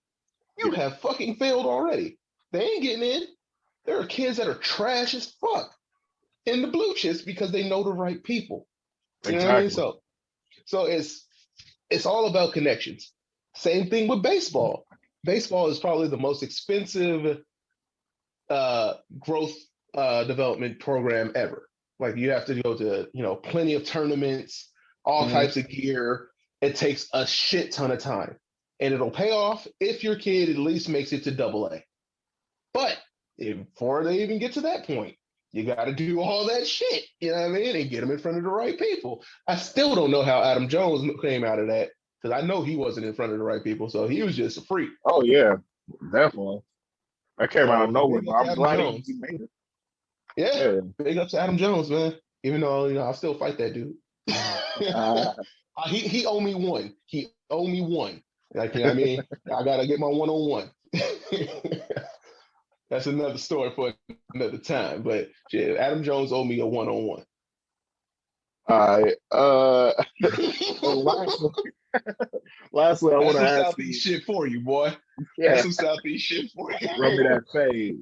S1: You
S2: Yeah,
S1: have fucking failed already. They ain't getting in. There are kids that are trash as fuck in the blue chips because they know the right people. You know what I mean?
S2: exactly.
S1: So it's all about connections. Same thing with baseball. Baseball is probably the most expensive growth development program ever. Like you have to go to plenty of tournaments, all
S2: Mm-hmm.
S1: types of gear. It takes a shit ton of time, and it'll pay off if your kid at least makes it to Double A. But before they even get to that point, you got to do all that shit, you know what I mean, and get them in front of the right people. I still don't know how Adam Jones came out of that because I know he wasn't in front of the right people, so he was just a freak.
S2: Oh yeah, definitely. That came out of
S1: So
S2: nowhere,
S1: big
S2: but
S1: up to
S2: I'm
S1: Adam
S2: glad he
S1: Jones.
S2: made it.
S1: Yeah,
S2: Yeah.
S1: big up to Adam Jones, man. Even though I'll still fight that dude.
S2: Uh,
S1: He owe me one. He owe me one. Like I mean, I gotta get my 1-on-1. That's another story for another time. But yeah, Adam Jones owe me a 1-on-1.
S2: all right. Lastly, lastly, I
S1: That's
S2: want to
S1: some
S2: ask
S1: Southeast
S2: you.
S1: shit for you, boy. That's
S2: Yeah,
S1: some Southeast shit for
S2: rub me
S1: you.
S2: that fade.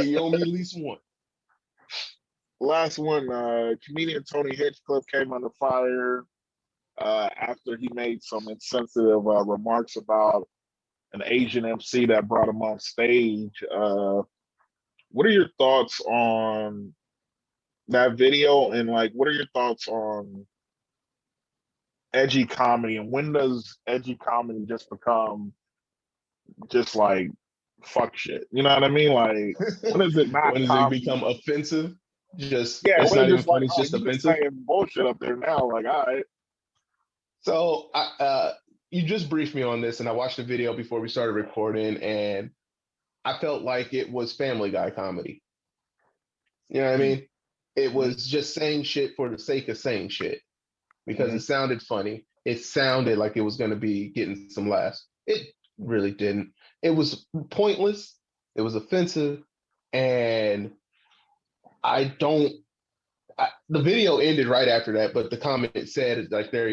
S1: You owe me at least one.
S2: last one, comedian Tony Hinchcliffe came under fire after he made some insensitive remarks about an Asian MC that brought him on stage. What are your thoughts on that video? And like, what are your thoughts on edgy comedy? And when does edgy comedy just become just like fuck shit? You know what I mean? Like, when is it not
S1: When does it
S2: comedy?
S1: become offensive? Just
S2: Yeah,
S1: it's
S2: when
S1: not
S2: it's
S1: even
S2: just like,
S1: funny, it's
S2: oh,
S1: just
S2: you just
S1: offensive.
S2: saying bullshit up there now. Like, all right.
S1: So you just briefed me on this, and I watched the video before we started recording, and I felt like it was Family Guy comedy. You know what I mean? It
S2: Mm-hmm.
S1: was just saying shit for the sake of saying shit because
S2: Mm-hmm.
S1: it sounded funny. It sounded like it was going to be getting some laughs. It really didn't. It was pointless. It was offensive, and I don't. The video ended right after that, but the comment said like there,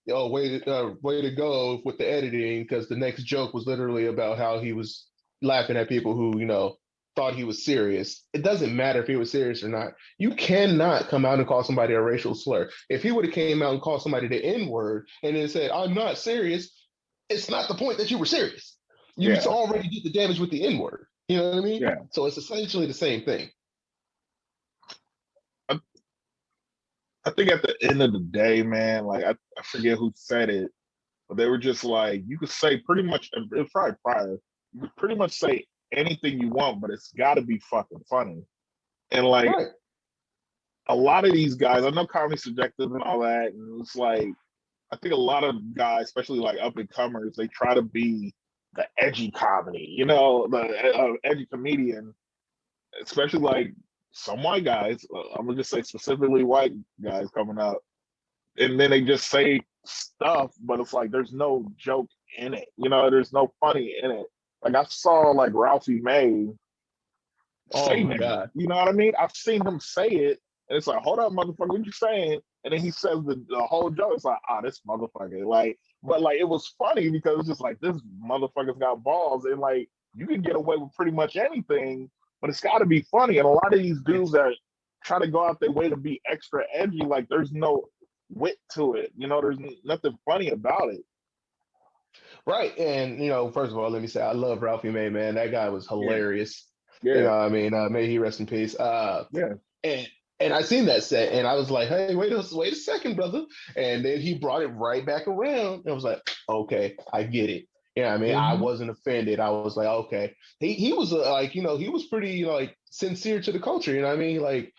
S1: oh way to go with the editing because the next joke was literally about how he was laughing at people who thought he was serious. It doesn't matter if he was serious or not. You cannot come out and call somebody a racial slur. If he would have came out and called somebody the N word and then said I'm not serious, it's not the point that you were serious. You
S2: Yeah.
S1: already did the damage with the N word. You know what I mean?
S2: Yeah.
S1: So it's essentially the same thing.
S2: I think at the end of the day, man, like I forget who said it, but they were just like, you could say pretty much, it was probably prior, you could pretty much say anything you want, but it's got to be fucking funny. And like
S1: Right.
S2: a lot of these guys, I know comedy's subjective and all that, and it's like, I think a lot of guys, especially like up and comers, they try to be the edgy comedy, the edgy comedian, especially like some white guys. I'm gonna just say specifically white guys coming up, and then they just say stuff, but it's like there's no joke in it. There's no funny in it. Like I saw like Ralphie May
S1: Oh
S2: say
S1: my
S2: nigga.
S1: God.
S2: You know what I mean? I've seen him say it, and it's like, hold up, motherfucker, what you saying? And then he says the whole joke. It's like, this motherfucker. Like, but like it was funny because it's just like this motherfucker's got balls, and like you can get away with pretty much anything, but it's got to be funny. And a lot of these dudes that try to go out their way to be extra edgy, like there's no wit to it. There's nothing funny about it.
S1: Right. And, first of all, let me say, I love Ralphie May, man. That guy was
S2: Yeah,
S1: hilarious.
S2: yeah,
S1: I mean, may he rest in peace.
S2: yeah.
S1: And and I seen that set and I was like, hey, wait a second, brother. And then he brought it right back around. And I was like, okay, I get it. I mean, I
S2: Mm-hmm.
S1: wasn't offended. I was like, okay. He was like, he was pretty like sincere to the culture. You know what I mean? Like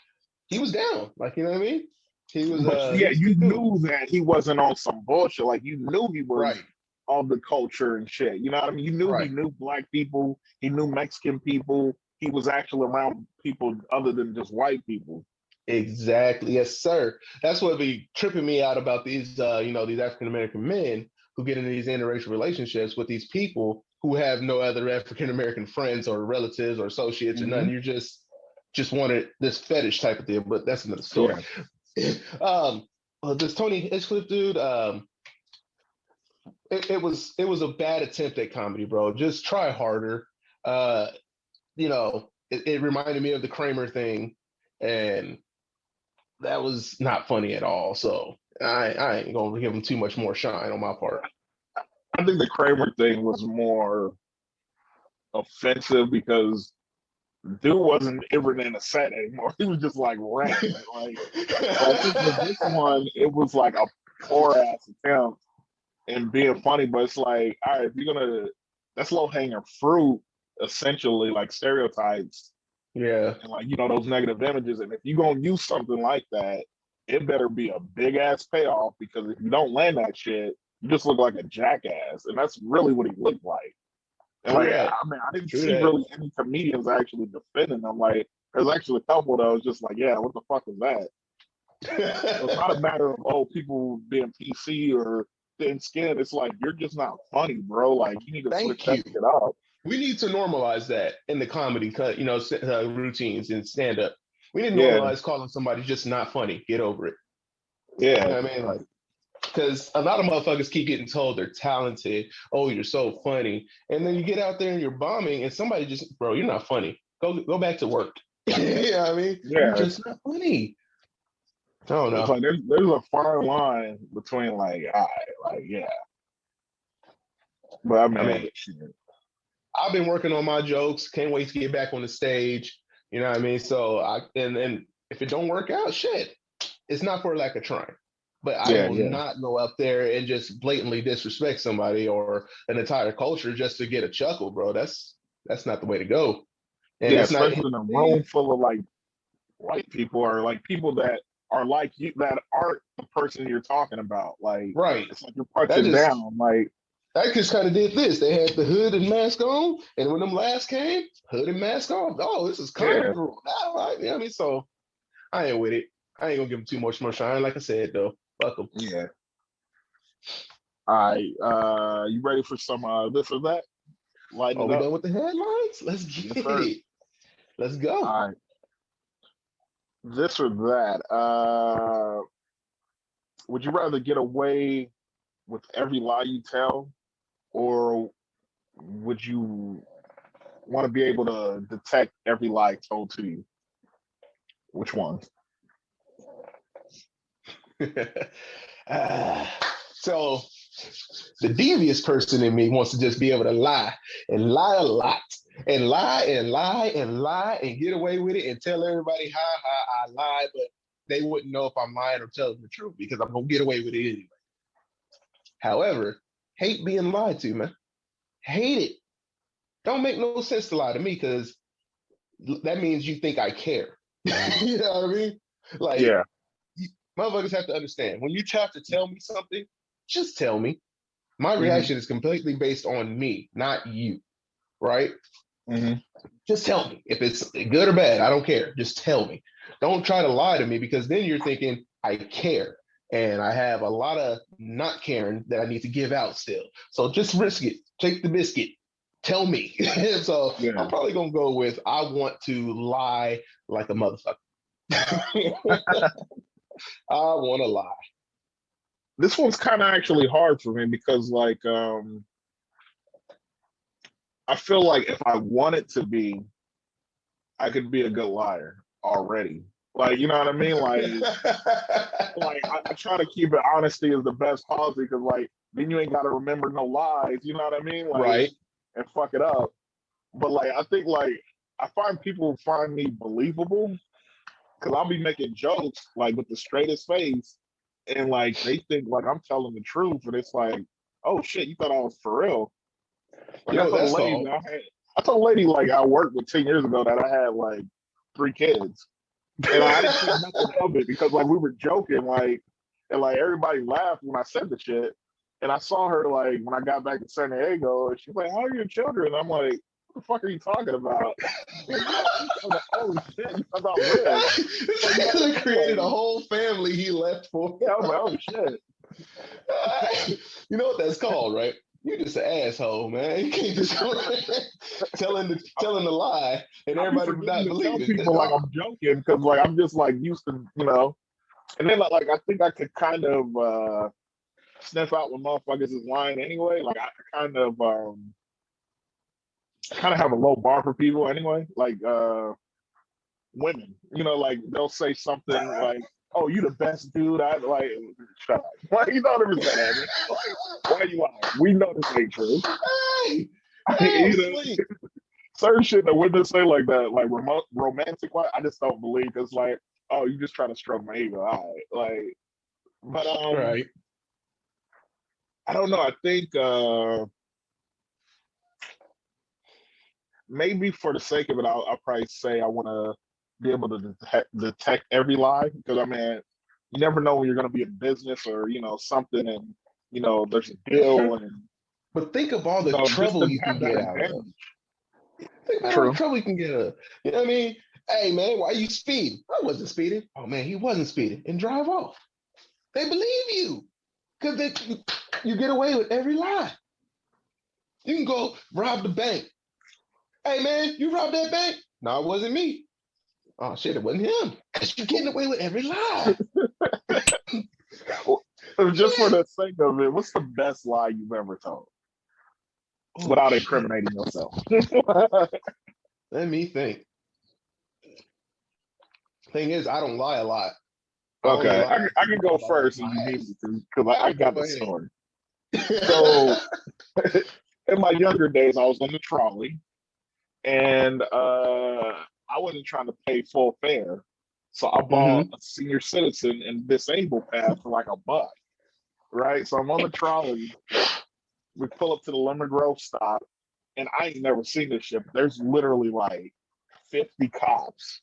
S1: he was down. Like, you know what I mean?
S2: But
S1: He
S2: yeah,
S1: was a
S2: you
S1: good dude.
S2: knew that he wasn't on some bullshit. Like you knew he was
S1: Right.
S2: on the culture and shit. You know what I mean? You knew he
S1: Right.
S2: knew black people. He knew Mexican people. He was actually around people other than just white people.
S1: Exactly. Yes, sir. That's what be tripping me out about these, these African American men who get into these interracial relationships with these people who have no other African American friends or relatives or associates or
S2: Mm-hmm.
S1: none. You just wanted this fetish type of deal, but that's another story.
S2: Yeah.
S1: um, this Tony Hinchcliffe dude, it was a bad attempt at comedy, bro. Just try harder. Uh, it reminded me of the Kramer thing, and that was not funny at all. So I ain't gonna give him too much more shine on my part.
S2: I think the Kramer thing was more offensive because dude wasn't ever in a set anymore. He was just like ranting. So I think with this one, it was like a poor ass attempt and being funny, but it's like, all right, if you're gonna, that's low hanging fruit, essentially, like stereotypes
S1: Yeah.
S2: and like those negative images. And if you're gonna use something like that, it better be a big ass payoff because if you don't land that shit, you just look like a jackass, and that's really what he looked like. And
S1: True
S2: like,
S1: that.
S2: I mean, I didn't
S1: True
S2: see
S1: that.
S2: really any comedians actually defending them. Like, there's actually a couple that was just like, yeah, what the fuck is that? So it's not a matter of people being PC or thin skinned. It's like you're just not funny, bro. Like you need to switch
S1: Thank
S2: that
S1: you.
S2: shit up.
S1: We need to normalize that in the comedy cut, routines and stand up. We need to
S2: Yeah,
S1: normalize calling somebody just not funny. Get over it. You
S2: yeah,
S1: know what I mean? Like, because a lot of motherfuckers keep getting told they're talented. Oh, you're so funny, and then you get out there and you're bombing, and somebody just, bro, you're not funny. Go back to work. You know what I mean? You're
S2: Yeah,
S1: just not funny. I don't
S2: it's
S1: know.
S2: like there's a fine line between like, all right, like yeah, but I
S1: I
S2: mean,
S1: mean,
S2: shit.
S1: I've been working on my jokes. Can't wait to get back on the stage. You know what I mean? So and if it don't work out, shit, it's not for lack of trying. But I
S2: Yeah,
S1: will
S2: yeah,
S1: not go up there and just blatantly disrespect somebody or an entire culture just to get a chuckle, bro. That's not the way to go. And
S2: yeah.
S1: it's not
S2: Especially in a room full of like white people or like people that are like you that aren't the person you're talking about. Like
S1: right.
S2: it's like you're
S1: That
S2: punching
S1: just
S2: down. Like
S1: that just kind of did this. They had the hood and mask on, and when them last came, hood and mask on. Oh, this is
S2: yeah,
S1: carnival. All right, you know what I mean? So I ain't with it. I ain't gonna give them too much more shine. Like I said, though, fuck them.
S2: yeah. All right, you ready for some this or that? Lighten
S1: Are
S2: it
S1: we
S2: up.
S1: done with the headlines? Let's
S2: Yes,
S1: get
S2: sir.
S1: it. Let's go.
S2: All right, this or that. Would you rather get away with every lie you tell, or would you want to be able to detect every lie told to you? Which one?
S1: So the devious person in me wants to just be able to lie and lie a lot and lie and lie and lie and get away with it and tell everybody, ha ha, I lied, but they wouldn't know if I'm lying or telling the truth because I'm gonna get away with it anyway. However, hate being lied to, man. Hate it. Don't make no sense to lie to me because that means you think I care. You know what I mean? Like,
S2: Yeah.
S1: motherfuckers have to understand when you have to tell me something, just tell me. My
S2: Hmm.
S1: reaction is completely based on me, not you, right?
S2: Hmm.
S1: Just tell me if it's good or bad. I don't care. Just tell me. Don't try to lie to me because then you're thinking I care and I have a lot of not caring that I need to give out still. So just risk it. Take the biscuit. Tell me. So I'm
S2: Yeah.
S1: probably gonna go with I want to lie like a motherfucker. I want to lie.
S2: This one's kind of actually hard for me because, like, I feel like if I wanted to be, I could be a good liar already. Like, you know what I mean? I try to keep it honesty is the best policy because, like, then you ain't got to remember no lies. You know what I mean? Like,
S1: Right.
S2: and fuck it up. But like, I think like I find people find me believable because I'll be making jokes like with the straightest face, and like they think like I'm telling the truth, and it's like, oh shit, you thought I was for real?
S1: You
S2: Like
S1: know what that's called?
S2: I told a lady like I worked with 10 years ago that I had like 3 kids, and I didn't think nothing of it because like we were joking like, and like everybody laughed when I said the shit, and I saw her like when I got back to San Diego, and she's like, "How are your children?" And I'm like, "What the fuck are you talking about?" Like, I'm like, oh shit, you thought I'm real. Like, you know what I mean?
S1: Created a
S2: Like,
S1: whole family he left for.
S2: yeah, I was like, oh shit.
S1: You know what that's called, right? You're just an asshole, man. You can't just telling the lie and
S2: I be
S1: everybody would
S2: forgetting
S1: not
S2: to
S1: believe
S2: tell
S1: it.
S2: people like I'm joking because like I'm just like used to, you know. And then like I think I could kind of sniff out when motherfuckers is lying anyway. Like I kind of have a low bar for people anyway. Like women, you know, like they'll say something like, "Oh, you the best dude." I like, shut up. Why you don't ever say that? Man? Like, why you lying? We know this ain't true.
S1: Hey, oh,
S2: You know,
S1: sweet.
S2: certain shit that women say like that, like romantic. I just don't believe it's like, oh, you just trying to stroke my ego. All right, like, but
S1: Right.
S2: I don't know. I think maybe for the sake of it, I'll probably say I want to be able to detect every lie because I mean, you never know when you're going to be in business or you know something, and you know there's a deal, and
S1: But think of all
S2: you
S1: the
S2: know just
S1: trouble
S2: to
S1: you can
S2: have that
S1: get out of.
S2: advantage.
S1: Think about all the
S2: True.
S1: trouble you can get out of. You know what I mean? Hey man, why you speeding? I wasn't speeding. Oh man, he wasn't speeding. And drive off. They believe you. Because you get away with every lie. You can go rob the bank. Hey man, you robbed that bank? No, it wasn't me. Oh shit, it wasn't him. Because you're getting away with every lie.
S2: Well, just for
S1: Shit.
S2: the sake of it, what's the best lie you've ever told
S1: Oh
S2: without
S1: shit.
S2: incriminating yourself?
S1: Let me think. Thing is, I don't lie a lot. I only
S2: Okay,
S1: lie
S2: I can go
S1: about what's
S2: first if
S1: my
S2: you need
S1: ass.
S2: me to, because I got
S1: Go
S2: the
S1: ahead.
S2: story. So in my younger days, I was on the trolley, and I wasn't trying to pay full fare, so I bought
S1: Hmm.
S2: a senior citizen and disabled pass for like $1. Right, so I'm on the trolley. We pull up to the Lemon Grove stop, and I ain't never seen this shit. But there's literally like 50 cops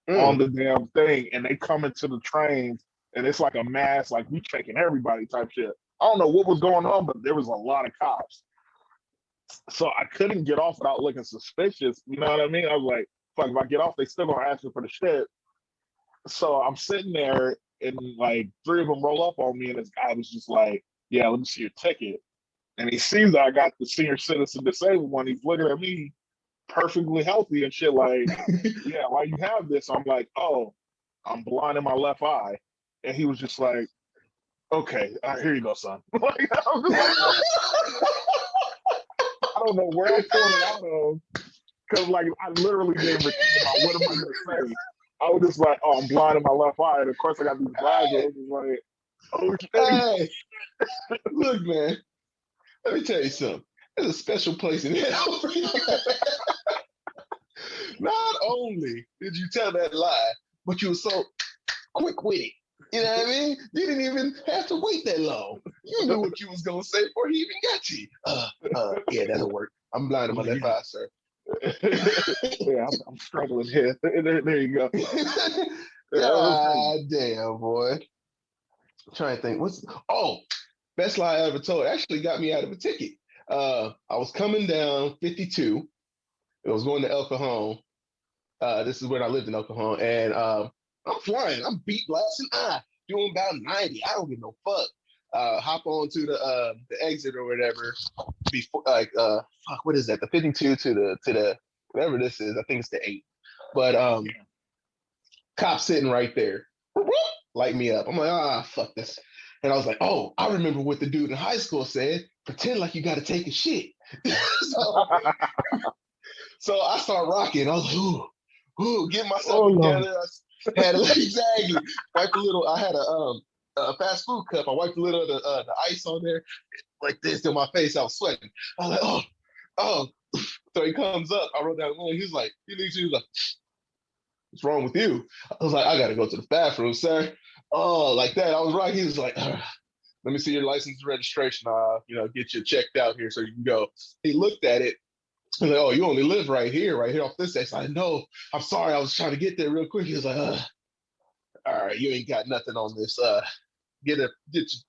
S2: on
S1: Mm.
S2: the damn thing, and they come into the trains, and it's like a mass, like we checking everybody type shit. I don't know what was going on, but there was a lot of cops. So I couldn't get off without looking suspicious. You know what I mean? I was like, fuck, if I get off, they still gonna ask me for the shit. So I'm sitting there, and like three of them roll up on me, and this guy was just like, yeah, let me see your ticket. And he sees that I got the senior citizen disabled one. He's looking at me perfectly healthy and shit like, yeah, why you have this? I'm like, oh, I'm blind in my left eye. And he was just like, okay, here you go, son. Like, I was just like, I don't know where I'm pulling it out of. Because, like, I literally didn't even think about what am I going to say. I was just like, oh, I'm blind in my left eye. And of course, I got these glasses. I was just like, okay.
S1: Hey, look, man. Let me tell you something. There's a special place in hell for you. Not only did you tell that lie, but you were so quick with it. You know what I mean? You didn't even have to wait that long. You knew what you was gonna say before he even got you. Yeah, that'll work. I'm blind in my left eye, sir.
S2: Yeah, I'm struggling here. There you go.
S1: God damn, boy. I'm trying to think. Best lie I ever told actually got me out of a ticket. I was coming down 52. It was going to El Cajon. This is when I lived in El Cajon, and I'm flying. I'm beat blasting. Doing about 90. I don't give no fuck. Hop on to the exit or whatever. Before fuck, what is that? The 52 to the whatever this is. I think it's the 8. But cop sitting right there, light me up. I'm like, fuck this. And I was like, oh, I remember what the dude in high school said. Pretend like you got to take a shit. so, so I start rocking. I was like, ooh, get myself
S2: Oh Lord.
S1: together. I had a exactly wipe a little. I had a fast food cup. I wiped a little of the ice on there like this to my face. I was sweating. I was like, oh. So he comes up. I wrote down one. He's like, he was like, what's wrong with you? I was like, I gotta go to the bathroom, sir. Oh, like that. I was right. He was like, let me see your license and registration. Get you checked out here so you can go. He looked at it. He's like, oh, you only live right here off this exit. I know. I'm sorry. I was trying to get there real quick. He was like, all right, you ain't got nothing on this. Get your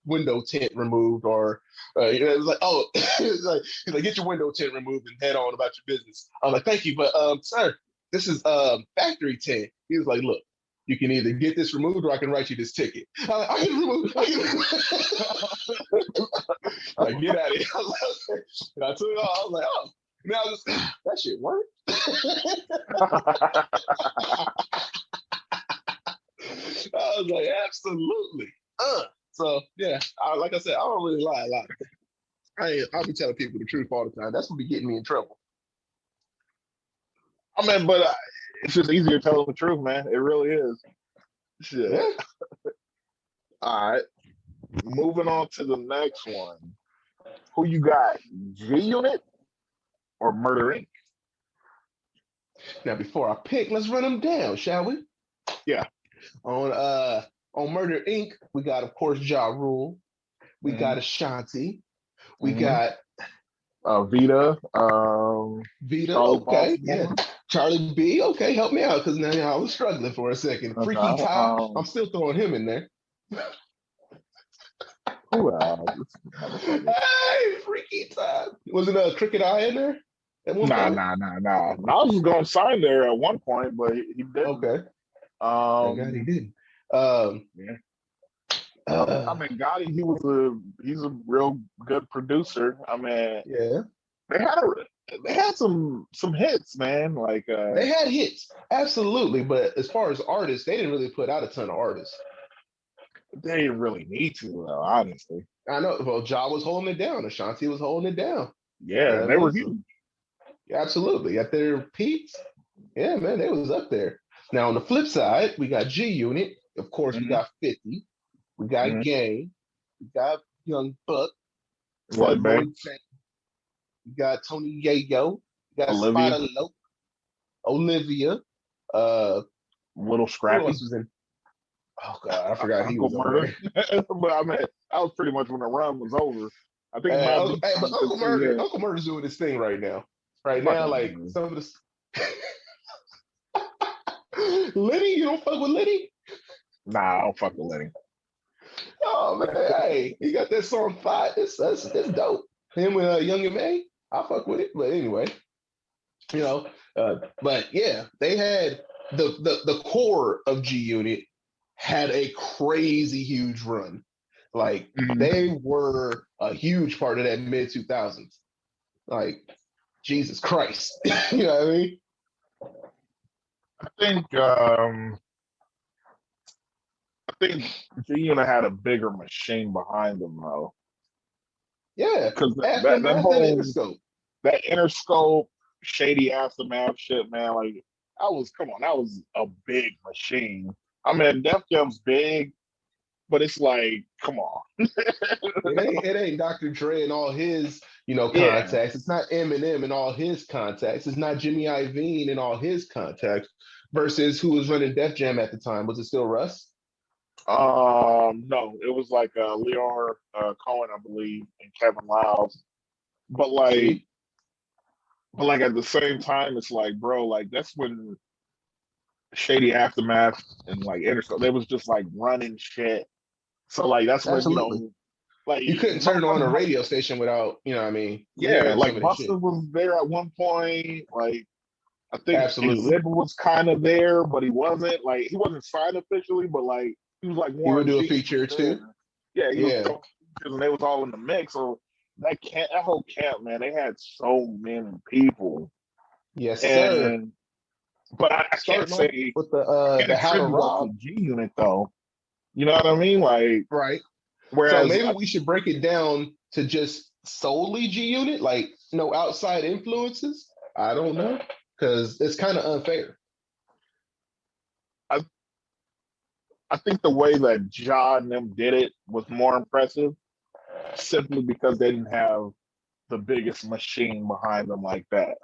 S1: window tint removed, or it was like, oh, he's like, get your window tint removed and head on about your business. I'm like, thank you, but sir, this is factory tint. He was like, look, you can either get this removed or I can write you this ticket. I'm like, I can remove. Like, get out of here. And I took it off. I was like, oh, now that shit worked. I was like, absolutely. So yeah, like I said, I don't really lie a lot. I'll be telling people the truth all the time. That's what be getting me in trouble.
S2: I mean, but it's just easier telling the truth, man. It really is. Shit.
S1: Yeah.
S2: All right. Moving on to the next one. Who you got? G Unit or Murder Inc?
S1: Now before I pick, let's run them down, shall we?
S2: Yeah.
S1: On Murder Inc., we got of course Ja Rule. We
S2: Mm-hmm.
S1: got Ashanti. We
S2: Mm-hmm.
S1: got
S2: Vita.
S1: Vita.
S2: Charlie
S1: Okay,
S2: Baltimore.
S1: yeah. Charlie B. Okay, help me out because now I was struggling for a second. Freaky
S2: Okay.
S1: Ty. I'm still throwing him in there.
S2: Who else?
S1: Hey, Freaky Ty. Wasn't a Cricket Eye in there at one
S2: Nah,
S1: point?
S2: nah, nah, nah. I was going to sign there at one point, but he didn't.
S1: Okay. Thank God he
S2: Um,
S1: didn't. Um,
S2: yeah. I
S1: uh,
S2: mean, Gotti, he's a real good producer. I mean,
S1: yeah.
S2: they had some hits, man. Like
S1: They had hits, absolutely. But as far as artists, they didn't really put out a ton of artists.
S2: they didn't really need to, though, honestly.
S1: I know. Well, Ja was holding it down. Ashanti was holding it down. You
S2: Yeah,
S1: know
S2: and
S1: what I
S2: they
S1: mean?
S2: were
S1: So,
S2: huge.
S1: yeah, absolutely. At their peaks, yeah, man, they was up there. Now on the flip side, we got G Unit. Of course, we
S2: Mm-hmm.
S1: got 50. We got
S2: Mm-hmm.
S1: Game. We got Young Buck. We got
S2: Lloyd
S1: Lloyd
S2: Banks,
S1: Banks. We got Tony Yayo. We got
S2: Olivia,
S1: Spider Lope. Olivia. Uh,
S2: Little
S1: who
S2: Scrappy,
S1: else was in? Oh God, I forgot he
S2: Uncle
S1: was on
S2: Murder.
S1: there.
S2: But I mean, that was pretty much when the run was over. I think it might have been
S1: But
S2: time to see him.
S1: Uncle Murder's doing his thing right now. Right
S2: Fuck
S1: now,
S2: Uncle
S1: like
S2: Murder.
S1: some of the Liddy, you don't fuck with Liddy?
S2: Nah, I don't fuck with Lenny.
S1: Oh man, hey, he got that song five. It's dope. Him with Young and May, I fuck with it. But anyway, you know, but yeah, they had the core of G Unit had a crazy huge run. Like
S2: Mhm.
S1: they were a huge part of that mid 2000s. Like Jesus Christ, you know what I mean?
S2: I think G-Unit had a bigger machine behind them though,
S1: Yeah,
S2: because that
S1: Aftermath and
S2: whole
S1: Interscope.
S2: that Interscope shady aftermath shit, man. Like that was a big machine. I mean, Def Jam's big, but it's like, come on.
S1: It ain't Dr. Dre and all his,
S2: Yeah.
S1: contacts. It's not Eminem and all his contacts. It's not Jimmy Iovine and all his contacts. Versus who was running Def Jam at the time? Was it still Russ?
S2: No, it was like Leon Cohen, I believe, and Kevin Lyles. But
S1: See,
S2: like at the same time, it's like, bro, like that's when Shady Aftermath and like Interscope, they was just like running shit. So like that's when,
S1: absolutely.
S2: like
S1: You couldn't turn on a
S2: motherfuckers,
S1: radio station without,
S2: yeah,
S1: hearing some
S2: like
S1: of this
S2: Buster
S1: shit.
S2: was there at one point. Like I think
S1: Absolutely.
S2: Exhibit was kind of there, but he wasn't. Like he wasn't signed officially, but like he was like
S1: He would
S2: Warren
S1: do a
S2: G was
S1: feature or two.
S2: there. Yeah, he was
S1: Yeah.
S2: throwing features and they was all in the mix. So that whole camp, man, they had so many people.
S1: Yes, sir.
S2: And but I can't
S1: Starting off
S2: say
S1: with
S2: I can't
S1: the How to
S2: attribute that
S1: Rob.
S2: to G Unit though. You know what I mean? Like
S1: Right. So
S2: whereas
S1: maybe we should break it down to just solely G Unit, like no outside influences. I don't know, because it's kind of unfair.
S2: I I think the way that John and them did it was more impressive simply because they didn't have the biggest machine behind them like that.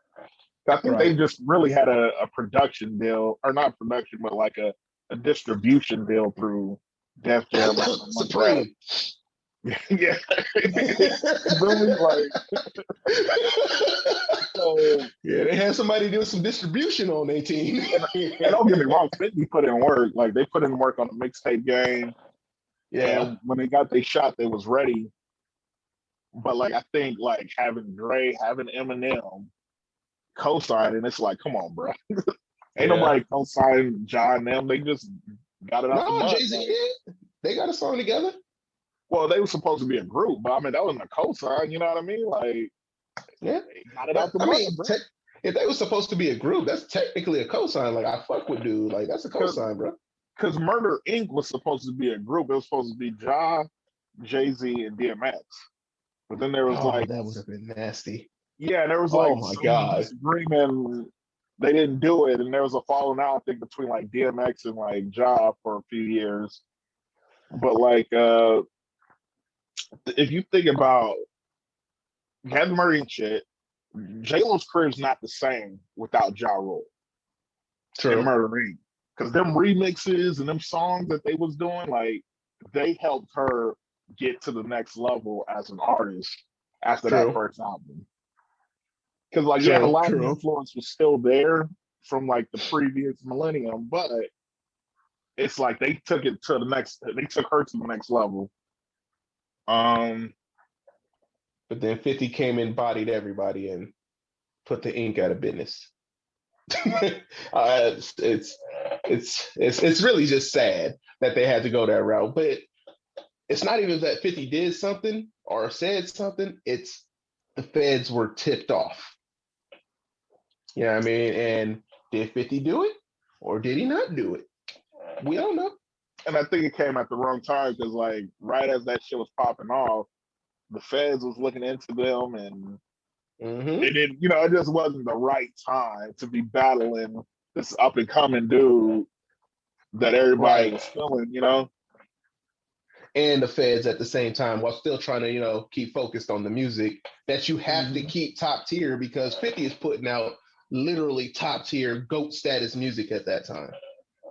S2: I think they
S1: Right.
S2: just really had a production deal, or not production, but like a distribution deal through Def Jam or something like that.
S1: Supreme.
S2: Yeah, you feel me? Like so,
S1: Yeah, they had somebody doing some distribution on their team.
S2: and don't get me wrong, 50 put in work. Like they put in work on the mixtape game,
S1: Yeah.
S2: and when they got their shot, they was ready. But like I think like having Dre, having Eminem co-signing, it's like, come on, bro. Ain't
S1: Yeah.
S2: nobody co-signing John them. They just got it out the
S1: No,
S2: mud.
S1: Jay Z
S2: Like,
S1: did. They got a song together.
S2: well, they were supposed to be a group, but I mean that wasn't a co-sign. You know what I mean? Like
S1: Yeah.
S2: they got it
S1: But
S2: out the
S1: I
S2: mud,
S1: mean,
S2: bro.
S1: if they were supposed to be a group, that's technically a cosign. Like I fuck with dude. Like that's a cosign, bro.
S2: Because Murder Inc. was supposed to be a group. It was supposed to be Ja, Jay Z, and DMX. But then there was
S1: Oh,
S2: like,
S1: that would have been nasty.
S2: yeah, there was
S1: Oh
S2: like
S1: my
S2: some
S1: god.
S2: disagreement. They didn't do it, and there was a falling out, I think, between like DMX and like Ja for a few years. But like, if you think about Kevin Murray and shit, J Lo's career is not the same without Ja Rule and
S1: True.
S2: Murder Inc. Because them remixes and them songs that they was doing, like they helped her get to the next level as an artist after that
S1: True.
S2: first album. Because like yeah, the
S1: True.
S2: Latin
S1: True.
S2: influence was still there from like the previous millennium, but it's like they took it to the next. They took her to the next level. Um,
S1: But then 50 came in, bodied everybody, and put the ink out of business. It's really just sad that they had to go that route. But it's not even that 50 did something or said something. It's the feds were tipped off. You know what I mean? And did 50 do it or did he not do it? We don't know.
S2: and I think it came at the wrong time because like right as that shit was popping off, the feds was looking into them and
S1: Mm-hmm.
S2: it didn't. You know, it just wasn't the right time to be battling this up and coming dude that everybody
S1: Right.
S2: was feeling.
S1: And the feds at the same time while still trying to, keep focused on the music that you have to
S2: Mhm.
S1: keep top tier because 50 is putting out literally top tier GOAT status music at that time.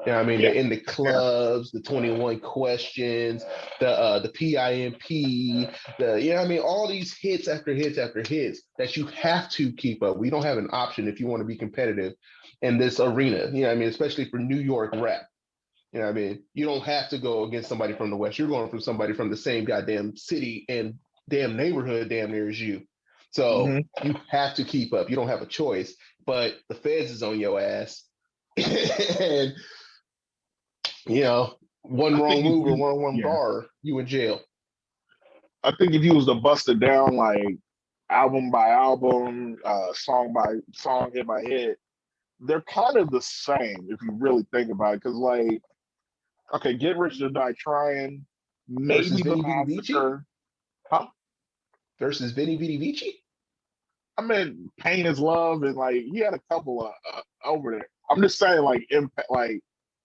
S1: You know what I mean?
S2: Yeah,
S1: They're in the
S2: yeah.
S1: clubs, the 21 questions, the PIMP, you know what I mean? All these hits after hits after hits that you have to keep up. We don't have an option if you want to be competitive in this arena, you know what I mean? Especially for New York rap. You know what I mean? You don't have to go against somebody from the West. You're going from somebody from the same goddamn city and damn neighborhood damn near as you. So
S2: Hmm.
S1: you have to keep up. You don't have a choice. But the feds is on your ass. And one
S2: I
S1: wrong
S2: think if
S1: move or
S2: you,
S1: one
S2: yeah,
S1: bar, you in jail.
S2: I think if you was to bust it down like album by album, song by song, hit by hit, they're kind of the same if you really think about it. Because like, okay, Get Rich or Die Trying,
S1: Versus
S2: maybe The
S1: Vinny Vidi Vici?
S2: Massacre, huh?
S1: Versus Vinny Vidi Vici?
S2: I mean, Pain is Love, and like he had a couple of over there. I'm just saying, like impact, like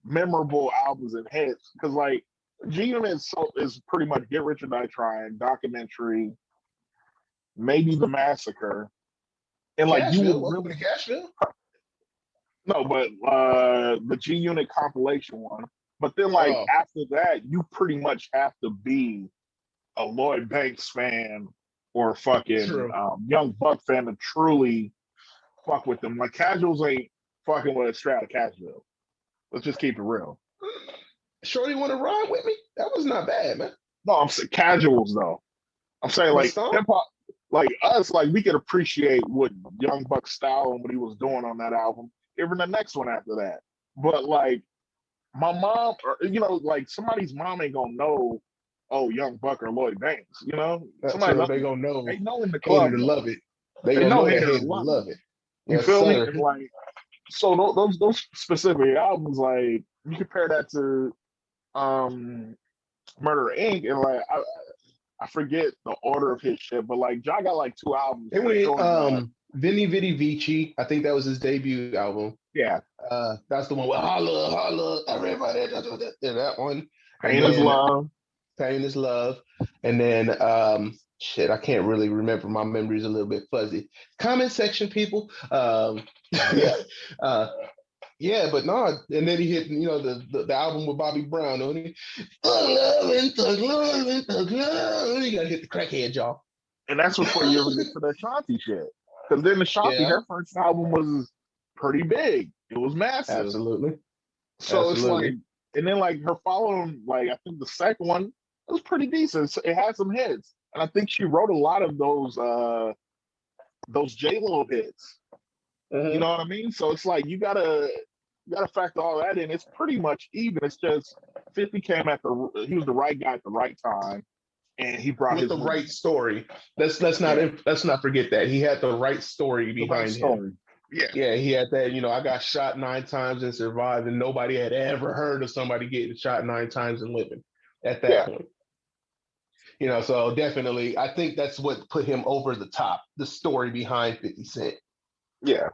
S2: memorable albums and hits, because like G Unit is pretty much Get Rich or Die Trying, Documentary, maybe The Massacre, and like you
S1: Cashville.
S2: would
S1: Welcome to
S2: really
S1: Cashville.
S2: no, but the G Unit compilation one. But then like
S1: Oh,
S2: after that, you pretty much have to be a Lloyd Banks fan or a fucking
S1: true.
S2: Young Buck fan to truly fuck with them. Like casuals ain't fucking with a Strata Casual. Let's just keep it real.
S1: Shorty want to ride with me? That was not bad, man.
S2: No, I'm saying casuals though. I'm saying
S1: But
S2: like
S1: Stomp,
S2: hip hop, like us, like we could appreciate what Young Buck's style and what he was doing on that album. Even the next one after that. But like my mom, or like somebody's mom ain't gonna know, oh, Young Buck or Lloyd Banks.
S1: that's
S2: Somebody
S1: true.
S2: know,
S1: They gonna know
S2: they know in the
S1: hater
S2: club
S1: to
S2: though.
S1: love it. They
S2: They
S1: gonna
S2: know
S1: know that
S2: hater to
S1: hater to
S2: love it.
S1: love it.
S2: You
S1: Yes,
S2: feel me?
S1: sir.
S2: And like so those specific albums, like you compare that to Murder Inc. and like I forget the order of his shit, but like Ja got like two albums
S1: It went
S2: showing that.
S1: Vinny Vidi Vici. I think that was his debut album.
S2: Yeah,
S1: That's the one with holla holla everybody. Yeah, that one. And
S2: Pain is
S1: then
S2: Love.
S1: Pain is Love. And then shit, I can't really remember. My memory's a little bit fuzzy. Comment section, people.
S2: Yeah,
S1: uh, yeah, but no, and then he hit, the album with Bobby Brown, don't he? Thug love and thug love and thug love. You gotta hit the crackhead, y'all.
S2: and that's before you ever get to the Shanti shit. Because then the Shanti,
S1: Yeah,
S2: her first album was pretty big. It was massive.
S1: absolutely.
S2: So it's like,
S1: Absolutely.
S2: and then like her following, like I think the second one was pretty decent. So it had some hits, and I think she wrote a lot of those J Lo hits. You
S1: Mm-hmm.
S2: know what I mean? So it's like you gotta factor all that in. It's pretty much even. It's just 50 came at he was the right guy at the right time, and he brought
S1: With
S2: his
S1: the
S2: movie.
S1: right story.
S2: Yeah,
S1: Let's not forget that he had the right story
S2: the right
S1: behind him.
S2: story. Yeah,
S1: Yeah, he had that. I got shot 9 times and survived, and nobody had ever heard of somebody getting shot 9 times and living at that
S2: yeah,
S1: point. So definitely, I think that's what put him over the top. The story behind 50 Cent.
S2: yeah.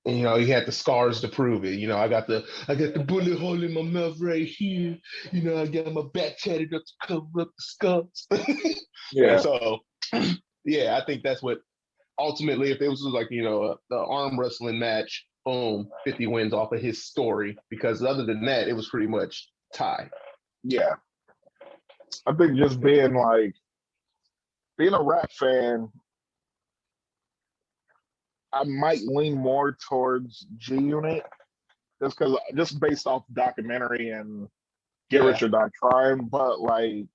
S1: And he had the scars to prove it. I got the bullet hole in my mouth right here. I got my back tatted up to cover up the scars. And
S2: Yeah,
S1: so, yeah, I think that's what ultimately, if it was like the arm wrestling match, boom, 50 wins off of his story. Because other than that, it was pretty much tie.
S2: yeah. I think just being a rap fan, I might lean more towards G Unit just based off documentary and Get
S1: Yeah,
S2: Rich or Die Trying, but like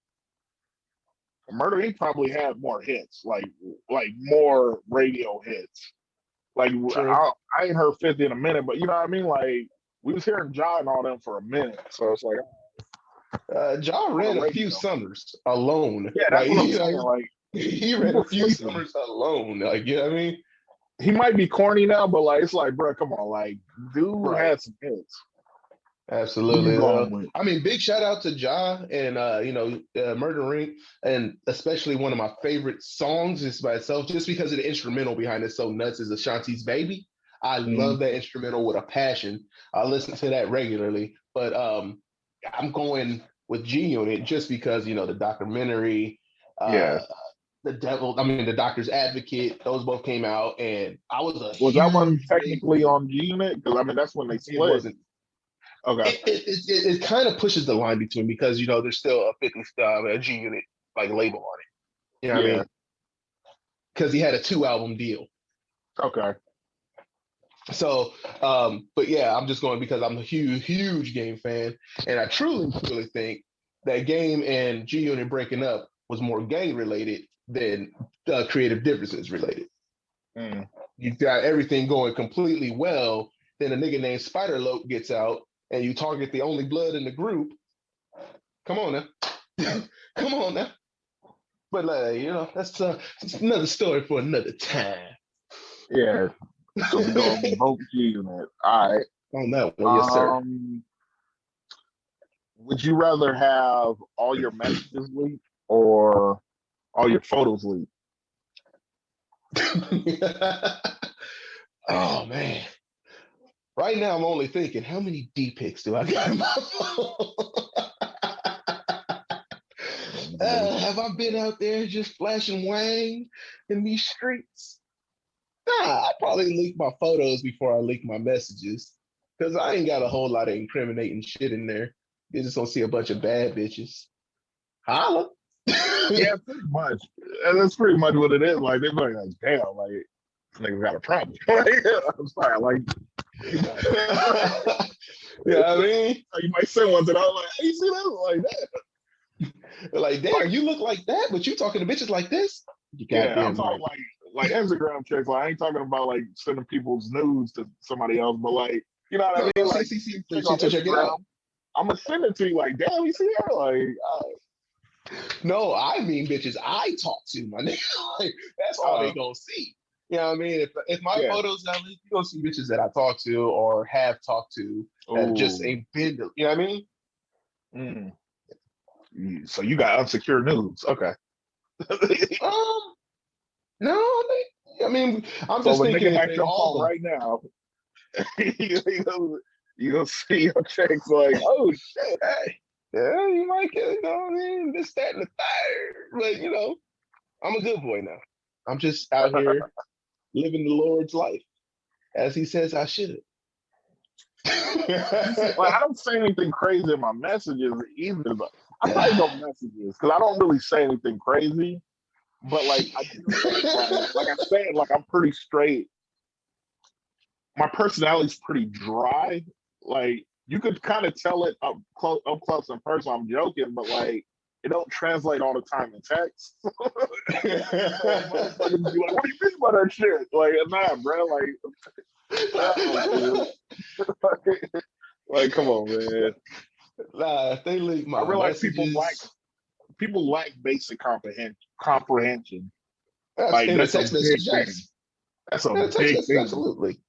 S2: Murder Inc. probably had more hits, like more radio hits. Like
S1: true.
S2: I ain't heard 50 in a minute, but you know what I mean? Like we was hearing Ja and all them for a minute. So it's like
S1: Ja
S2: on the
S1: ran a few
S2: radio.
S1: summers alone.
S2: Yeah, that's
S1: Like,
S2: what I'm saying. Like
S1: he ran a
S2: people
S1: few
S2: sleeping.
S1: summers alone. Like, you know what I mean?
S2: He might be corny now, but like it's like, bro, come on, like dude
S1: Right.
S2: had some hits. What you
S1: Absolutely.
S2: going with?
S1: I mean, big shout out to Ja and Murder Inc. And especially one of my favorite songs just by itself, just because of the instrumental behind it so nuts is Ashanti's Baby. I love that instrumental with a passion. I listen to that regularly, but I'm going with G Unit just because the documentary,
S2: Yeah.
S1: uh, the Doctor's Advocate, those both came out, and I was a
S2: Was that one
S1: huge big.
S2: technically on G Unit? Because I mean, that's when they
S1: It
S2: split.
S1: wasn't.
S2: Okay.
S1: It kind of pushes the line between because there's still a 50 a G Unit like label on it. You know what I
S2: Yeah.
S1: mean? Because he had a 2 album deal.
S2: Okay.
S1: So, but yeah, I'm just going because I'm a huge Game fan, and I truly think that Game and G Unit breaking up was more gang related than creative differences related.
S2: Mm.
S1: You got everything going completely well, then a nigga named Spider Lope gets out, and you target the only blood in the group. Come on now, come on now. But that's another story for another time.
S2: Yeah. So we go vote G Unit. All right.
S1: On that one, yes, sir.
S2: Would you rather have all your messages leaked or all your photos leaked?
S1: Oh man. Right now I'm only thinking, how many D pics do I got in my phone? Have I been out there just flashing Wang in these streets? Nah, I probably leak my photos before I leak my messages. Because I ain't got a whole lot of incriminating shit in there. You're just gonna see a bunch of bad bitches. Holla.
S2: Yeah, pretty much. And that's pretty much what it is. Like they're like, damn, like this nigga got a problem. I'm sorry, like
S1: yeah, I mean,
S2: you might send one to them like, hey, you see that like that?
S1: Like, damn, you look like that, but you talking to bitches like this? You
S2: Yeah, I'm
S1: goddamn
S2: talking
S1: right.
S2: like Instagram checks. Like I ain't talking about like sending people's nudes to somebody else, but like you know what I mean?
S1: No,
S2: Like
S1: see,
S2: check on
S1: check it out.
S2: Instagram. I'm gonna send it to you. Like, damn, you see her? Like,
S1: No, I mean bitches I talk to, my nigga. Like, that's all they gonna see. You know what I mean? If my
S2: yeah.
S1: photos out, you gonna see bitches that I talk to or have talked to that just
S2: Oh,
S1: ain't been. You know what I mean?
S2: So you got unsecured nudes? Okay.
S1: Um, no, I mean, I'm
S2: So
S1: just
S2: if a
S1: thinking
S2: nigga
S1: if
S2: hacked
S1: they
S2: your
S1: all
S2: phone
S1: the
S2: right now, you gonna see your checks like, oh shit,
S1: hey, yeah, you might get, what I mean, this, that, and the third. But I'm a good boy now. I'm just out here living the Lord's life, as he says I should.
S2: like I don't say anything crazy in my messages either. But I probably don't messages because I don't really say anything crazy. But like I do say like I said, like I'm pretty straight. My personality's pretty dry. Like you could kind of tell it up close and personal. I'm joking, but like it don't translate all the time in text. So motherfuckers be like, "What do you mean by that shit?" Like, nah, bro. Like, no, like, come on, man.
S1: Nah, if they leak
S2: I
S1: my
S2: realize
S1: messages,
S2: people lack basic comprehension.
S1: that's
S2: Like
S1: in a
S2: that's a
S1: text
S2: big
S1: message,
S2: thing.
S1: yes.
S2: That's a
S1: In a text
S2: big
S1: message,
S2: thing.
S1: absolutely.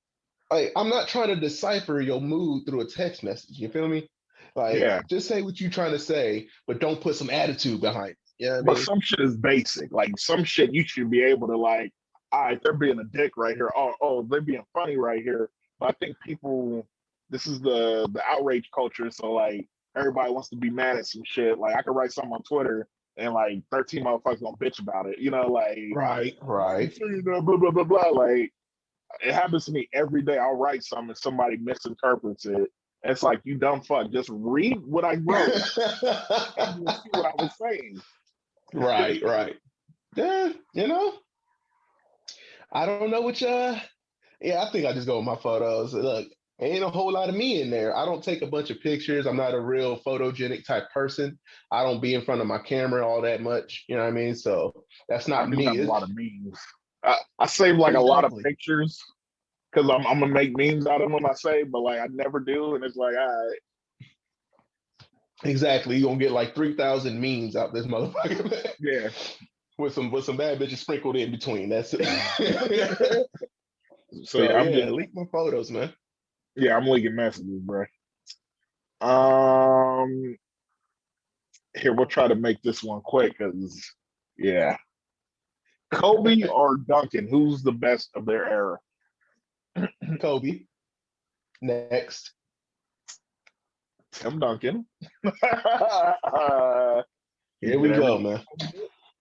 S1: Like, I'm not trying to decipher your mood through a text message. You feel me? Like,
S2: Yeah.
S1: just say what you're trying to say, but don't put some attitude behind it. You know what I
S2: But
S1: mean?
S2: some shit is basic. Like some shit you should be able to like, all right, they're being a dick right here. Oh, they're being funny right here. But I think people, this is the outrage culture. So like everybody wants to be mad at some shit. Like I could write something on Twitter and like 13 motherfuckers gonna bitch about it. You know, like
S1: Right.
S2: blah blah blah blah. Like it happens to me every day. I'll write something and somebody misinterprets it. It's like you dumb fuck. Just read what I wrote and you'll see what I was saying.
S1: right. Yeah, I don't know what yeah, I think I just go with my photos. Look, ain't a whole lot of me in there. I don't take a bunch of pictures. I'm not a real photogenic type person. I don't be in front of my camera all that much. You know what I mean? So that's
S2: I
S1: not
S2: do
S1: me.
S2: have a lot of memes. I save like a lot of
S1: Exactly.
S2: pictures because I'm gonna make memes out of them I save, but like I never do, and it's like, all right,
S1: Exactly. You're gonna get like 3,000 memes out this motherfucker.
S2: yeah.
S1: with some bad bitches sprinkled in between. That's it.
S2: So
S1: So
S2: yeah,
S1: yeah, leak my photos, man.
S2: I'm leaking messages, bro. Um, here we'll try to make this one quick because yeah, Kobe or Duncan, who's the best of their era?
S1: Kobe. Next.
S2: Tim Duncan.
S1: Here we go, man.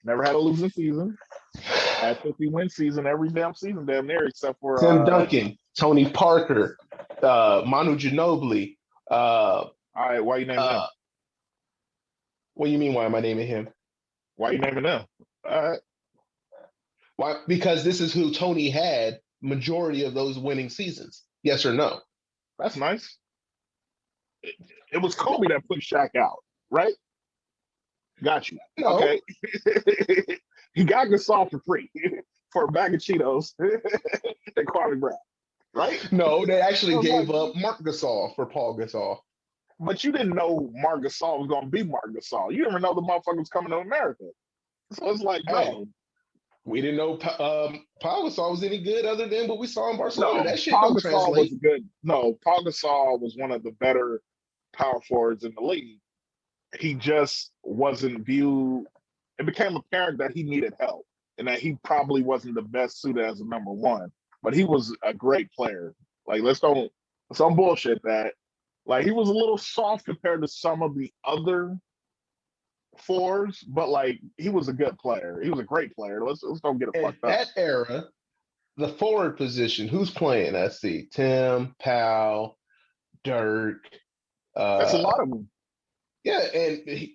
S2: Never had a losing season. Had 50-win season every damn season down there, except for
S1: Tim Duncan, Tony Parker, Manu Ginobili.
S2: All right, why you naming him?
S1: What do you mean? Why am I naming him?
S2: Why you naming them? All right.
S1: Why? Because this is who Tony had majority of those winning seasons. Yes or no?
S2: That's nice. It was Kobe that put Shaq out, right? Got you.
S1: No.
S2: Okay. He got Gasol for free for a bag of Cheetos and Kwame Brown, right?
S1: No, they actually gave up Mark Gasol for Paul Gasol.
S2: But you didn't know Mark Gasol was going to be Mark Gasol. You didn't even know the motherfucker was coming to America. So it's like, bro.
S1: We didn't know Paul Gasol was any good other than what we saw in Barcelona.
S2: No,
S1: that shit
S2: Paul
S1: don't
S2: Gasol
S1: translate.
S2: was good. No, Paul Gasol was one of the better power forwards in the league. He just wasn't viewed. It became apparent that he needed help and that he probably wasn't the best suited as a number one. But he was a great player. Like, let's don't bullshit that. Like, he was a little soft compared to some of the other fours, but like, he was a good player. He was a great player. Let's don't get it fucked up.
S1: That era, the forward position, who's playing? Let's see, Tim, Powell, Dirk.
S2: That's a lot of them.
S1: Yeah, and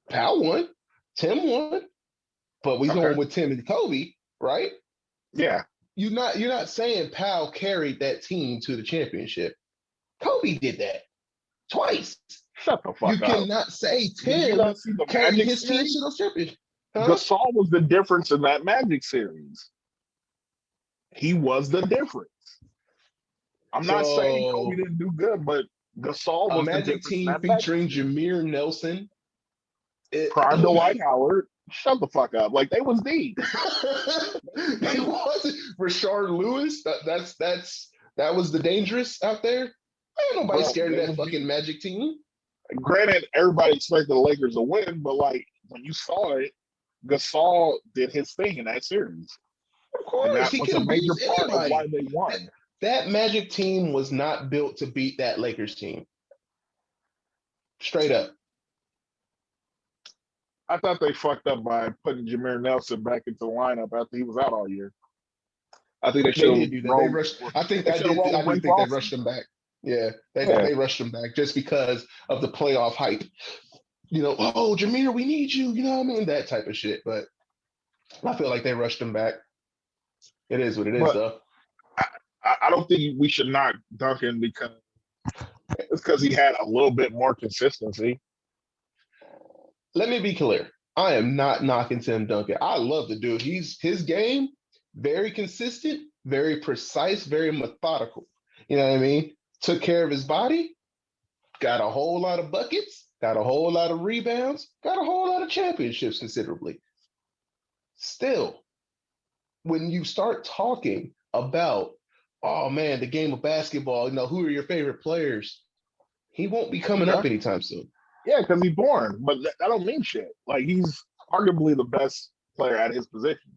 S1: Powell won, Tim won, but we going with Tim and Kobe, right?
S2: Yeah.
S1: You're not saying Powell carried that team to the championship. Kobe did that twice.
S2: Shut the fuck
S1: up.
S2: You
S1: cannot say Tim carried his team to those championships.
S2: Huh? Gasol was the difference in that Magic series. He was the difference. I'm not saying Kobe didn't do good, but Gasol was
S1: a Magic team featuring Jameer Nelson,
S2: prime Dwight Howard. Shut the fuck up! Like, they was deep.
S1: It wasn't Rashard Lewis. That was the dangerous out there. Ain't nobody scared of that fucking Magic team.
S2: Granted, everybody expected the Lakers to win, but like, when you saw it, Gasol did his thing in that series.
S1: Of course,
S2: and that was a major part of why they won.
S1: That Magic team was not built to beat that Lakers team. Straight up.
S2: I thought they fucked up by putting Jameer Nelson back into the lineup after he was out all year. I think they should
S1: do that. They rushed. I think they rushed him back. Yeah, they rushed him back just because of the playoff hype. You know, oh, Jameer, we need you. You know what I mean? That type of shit. But I feel like they rushed him back. It is what it is, though.
S2: I don't think we should knock Duncan because he had a little bit more consistency.
S1: Let me be clear. I am not knocking Tim Duncan. I love the dude. His game, very consistent, very precise, very methodical. You know what I mean? Took care of his body, got a whole lot of buckets, got a whole lot of rebounds, got a whole lot of championships considerably. Still, when you start talking about, oh man, the game of basketball, you know, who are your favorite players? He won't be coming up anytime soon.
S2: Yeah, because he's born, but that don't mean shit. Like, he's arguably the best player at his position.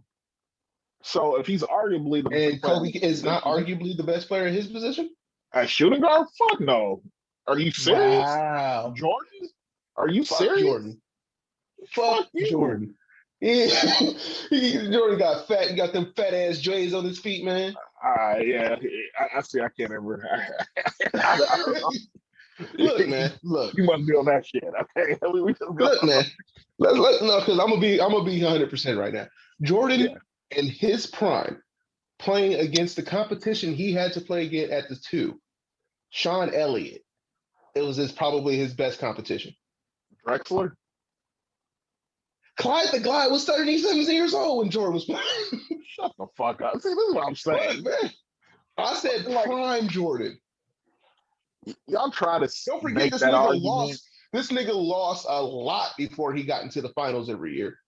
S2: So if he's arguably the
S1: best player, Kobe is not arguably the best player at his position?
S2: At shooting guard? Fuck no. Are you serious?
S1: Wow.
S2: Jordan? Are you serious?
S1: Jordan. Fuck Jordan. Yeah. Jordan got fat. He got them fat ass J's on his feet, man.
S2: Yeah. I see. I can't ever.
S1: Look, man. Look.
S2: You must be on that shit. Okay. We just go.
S1: Look, man. No, because I'm gonna be 100% right now. Jordan in his prime, playing against the competition he had to play against at the 2, Sean Elliott. It was probably his best competition.
S2: Drexler?
S1: Clyde the Glide was 37 years old when Jordan was playing.
S2: Shut the fuck up. See, this is what I'm saying.
S1: What, man? I said prime Jordan.
S2: Y'all try to
S1: don't forget this nigga lost. This nigga lost a lot before he got into the finals every year.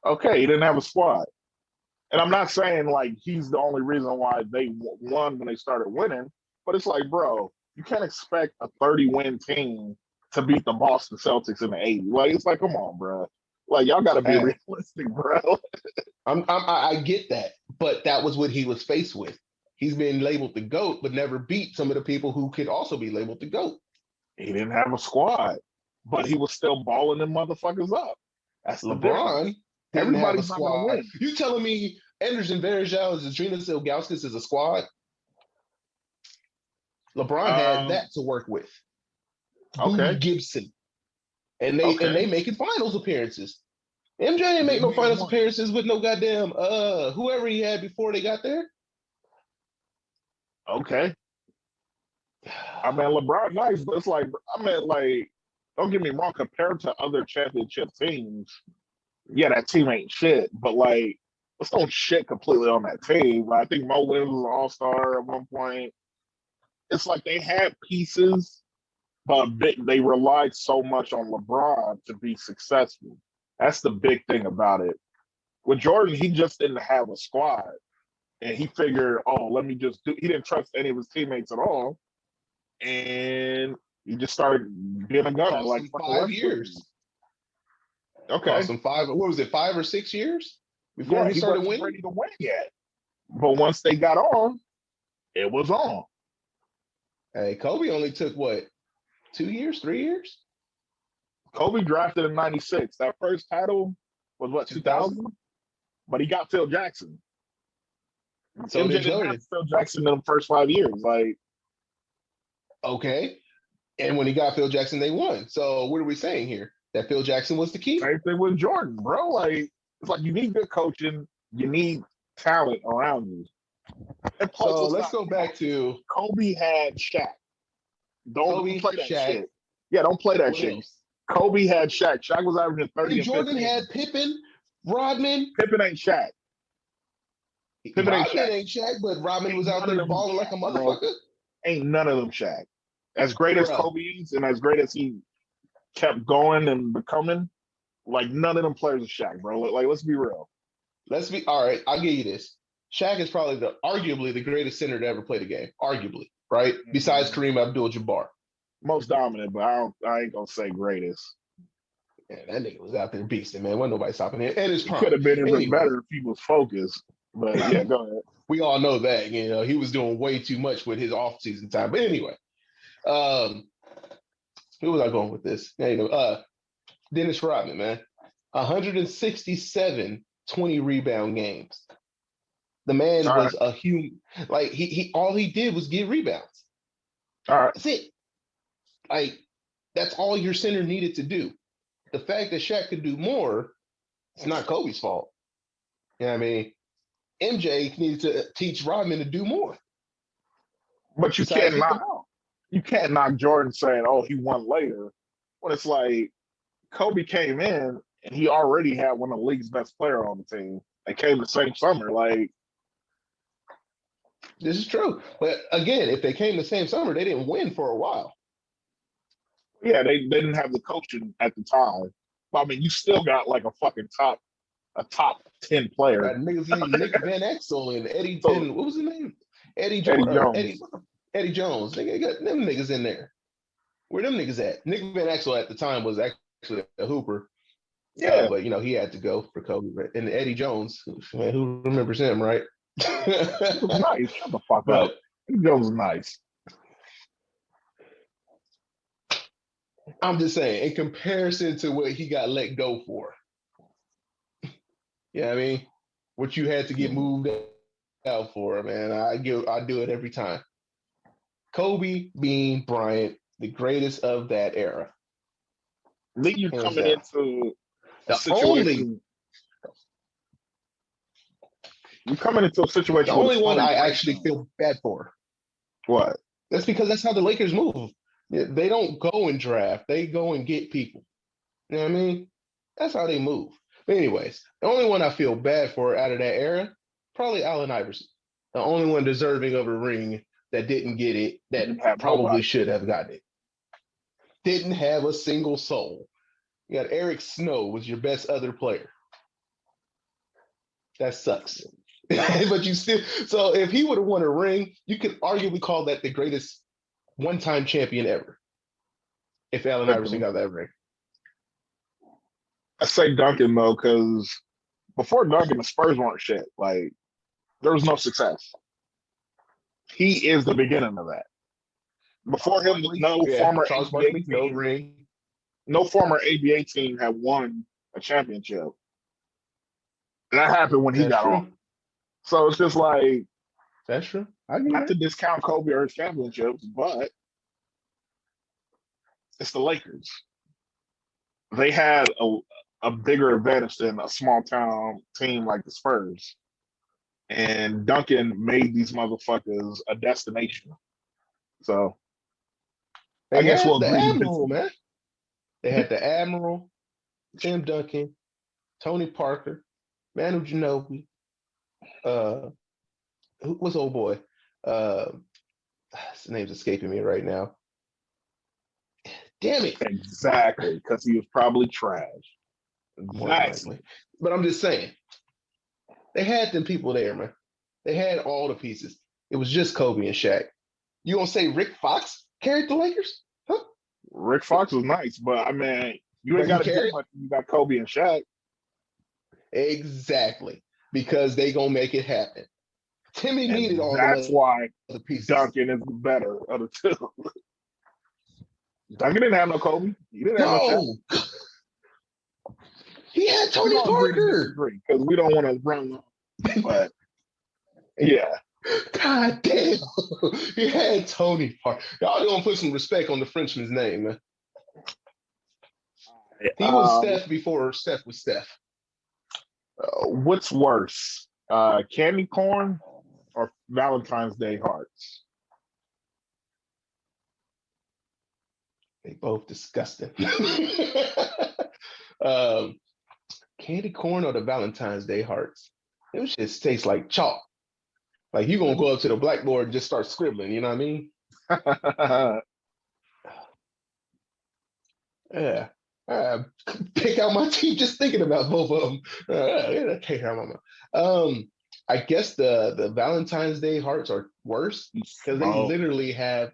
S2: Okay, he didn't have a squad. And I'm not saying like he's the only reason why they won when they started winning, but it's like, bro, you can't expect a 30-win team to beat the Boston Celtics in the 80s. Like, it's like, come on, bro. Like, y'all got to be realistic, bro.
S1: I get that, but that was what he was faced with. He's been labeled the GOAT, but never beat some of the people who could also be labeled the GOAT.
S2: He didn't have a squad, but he was still balling them motherfuckers up. That's the
S1: LeBron
S2: difference.
S1: didn't have a
S2: Everybody's not gonna
S1: squad.
S2: win.
S1: You telling me Anderson Varejao and Zydrunas Ilgauskas is a squad? LeBron had
S2: Um,
S1: that to work with. Boone
S2: okay,
S1: Gibson. And
S2: okay.
S1: they making finals appearances. MJ ain't make
S2: Give
S1: no
S2: me
S1: finals
S2: one.
S1: appearances with no goddamn whoever he had before they got there.
S2: Okay. I mean, LeBron nice, but it's like, I mean, like, don't get me wrong, compared to other championship teams, yeah, that team ain't shit, but like, let's don't shit completely on that team. Like, I think Mo Williams was an all-star at one point. It's like they had pieces, but they relied so much on LeBron to be successful. That's the big thing about it. With Jordan, he just didn't have a squad. And he figured, oh, let me just do, he didn't trust any of his teammates at all. And he just started being a gunner
S1: Cost
S2: like
S1: him
S2: fucking
S1: 5 years.
S2: Okay.
S1: Cost him what was it, 5 or 6 years before
S2: Yeah,
S1: he
S2: he
S1: started
S2: wasn't
S1: winning?
S2: ready to win yet. But once they got on, it was on.
S1: Hey, Kobe only took what, 2 years, 3 years?
S2: Kobe drafted in 96. That first title was what,
S1: 2000?
S2: 2000? But he got Phil Jackson.
S1: So
S2: MJ
S1: did
S2: didn't have
S1: Jordan.
S2: Phil Jackson in the first 5 years. Like,
S1: Okay. And when he got Phil Jackson, they won. So what are we saying here? That Phil Jackson was the key?
S2: same thing with Jordan, bro. Like, it's like you need good coaching, you need talent around you. And plus,
S1: So
S2: let's
S1: let's
S2: not
S1: go back to
S2: Kobe had Shaq. Don't
S1: Kobe,
S2: play that
S1: Shaq.
S2: shit. Yeah, don't play that
S1: What
S2: shit.
S1: else?
S2: Kobe had Shaq. Shaq was averaging 30
S1: And
S2: and
S1: Jordan
S2: 15.
S1: had Pippen, Rodman.
S2: Pippen ain't Shaq. Pippen ain't
S1: Rodman
S2: Shaq.
S1: ain't Shaq, but Rodman
S2: Ain't
S1: was out
S2: none of
S1: there
S2: them
S1: balling like a
S2: Shaq, bro.
S1: motherfucker.
S2: Ain't none of them Shaq. As great as
S1: Bro,
S2: Kobe is and as great as he kept going and becoming, like none of them players are Shaq, bro. Like, let's be real.
S1: let's be all right. I'll give you this. Shaq is probably arguably the greatest center to ever play the game. Arguably, right? Besides Kareem Abdul-Jabbar.
S2: Most dominant, but I ain't gonna say greatest.
S1: Yeah, that nigga was out there beasting, man. Wasn't nobody stopping him. And his
S2: He could
S1: prime.
S2: have been even
S1: Anyway,
S2: better if he was focused. But yeah, go ahead.
S1: we all know that. You know, he was doing way too much with his off-season time. But anyway, um, who was I going with this? There you go. Dennis Rodman, man. 167 20 rebound games. The man
S2: All right,
S1: was a human. Like he all he did was get rebounds.
S2: all right.
S1: That's it. Like that's all your center needed to do. The fact that Shaq could do more, it's not Kobe's fault. You know what I mean? MJ needed to teach Rodman to do more
S2: But
S1: besides hit the ball.
S2: you can't knock Jordan saying, "Oh, he won later," when it's like Kobe came in and he already had one of the league's best player on the team. They came the same summer. Like,
S1: This is true. But again, if they came the same summer, they didn't win for a while.
S2: yeah, they didn't have the coaching at the time. But I mean, you still got like a top 10 player.
S1: Got niggas like Nick Van Exel and Eddie
S2: So
S1: and what was his name? Eddie
S2: Eddie
S1: Jordan,
S2: Jones.
S1: Eddie Jones. Nigga got them niggas in there. Where them niggas at? Nick Van Exel at the time was actually a hooper.
S2: Yeah,
S1: But you know, he had to go for Kobe. Right? And Eddie Jones, man, who remembers him, right?
S2: he was nice. Shut the fuck up.
S1: But
S2: Eddie Jones is nice.
S1: I'm just saying, in comparison to what he got let go for, yeah, I mean, what you had to get moved out for, man, I do it every time. Kobe being Bryant, the greatest of that era,
S2: Then you're
S1: hands
S2: coming
S1: down.
S2: into a
S1: The only,
S2: situation. You're coming into a
S1: the
S2: situation with a
S1: only one
S2: Tony
S1: I actually
S2: breakdown.
S1: feel bad for.
S2: What?
S1: That's because that's how the Lakers move. They don't go and draft; they go and get people. You know what I mean? That's how they move. But anyways, the only one I feel bad for out of that era, probably Allen Iverson. The only one deserving of a ring that didn't get it, that
S2: You have
S1: probably
S2: nobody.
S1: should have gotten it. Didn't have a single soul. You got Eric Snow was your best other player. That sucks. But you still, so if he would have won a ring, you could arguably call that the greatest one-time champion ever. If Allen Iverson got that ring.
S2: I say Duncan though, because before Duncan, the Spurs weren't shit. Like there was no success. He is the beginning of that. Before him, no
S1: Yeah,
S2: former
S1: Charles
S2: ABA
S1: Barkley, no
S2: team,
S1: ring.
S2: no former ABA team had won a championship. And that happened when he
S1: That's
S2: got on.
S1: true.
S2: So it's just like,
S1: That's true. I get
S2: not to
S1: that.
S2: discount Kobe or his championships, but it's the Lakers. They had a bigger advantage than a small town team like the Spurs. And Duncan made these motherfuckers a destination. So I
S1: They
S2: guess
S1: had
S2: we'll
S1: the
S2: agree to
S1: Admiral,
S2: disagree.
S1: man. They had the Admiral, Tim Duncan, Tony Parker, Manu Ginobili. What's old boy? Uh, his name's escaping me right now. Damn it.
S2: Exactly, because he was probably trash.
S1: More than
S2: Exactly.
S1: likely. But I'm just saying, they had them people there, man. They had all the pieces. It was just Kobe and Shaq. You gonna say Rick Fox carried the Lakers? Huh?
S2: Rick Fox was nice, but I mean, you ain't
S1: But he
S2: got to do
S1: carried?
S2: much. You got Kobe and Shaq.
S1: Exactly. Because they gonna make it happen. Timmy
S2: And
S1: needed all
S2: that's
S1: the
S2: why
S1: other pieces.
S2: Duncan is the better of the two. Duncan didn't have no Kobe. He didn't have no Shaq.
S1: No, he had
S2: We're
S1: Tony
S2: gonna agree to
S1: Parker.
S2: disagree because we don't want to run. But yeah,
S1: God damn. He had Tony Parker. Y'all gonna put some respect on the Frenchman's name, man. He was
S2: um,
S1: Steph before Steph was Steph.
S2: what's worse, candy corn or Valentine's Day hearts?
S1: They both disgusting. um, Candy corn or the Valentine's Day hearts. It just tastes like chalk. Like you gonna go up to the blackboard and just start scribbling. You know what I mean? Yeah. Pick out my teeth just thinking about both of them. Take out my mouth. I guess the Valentine's Day hearts are worse
S2: You
S1: because they
S2: smoke.
S1: literally have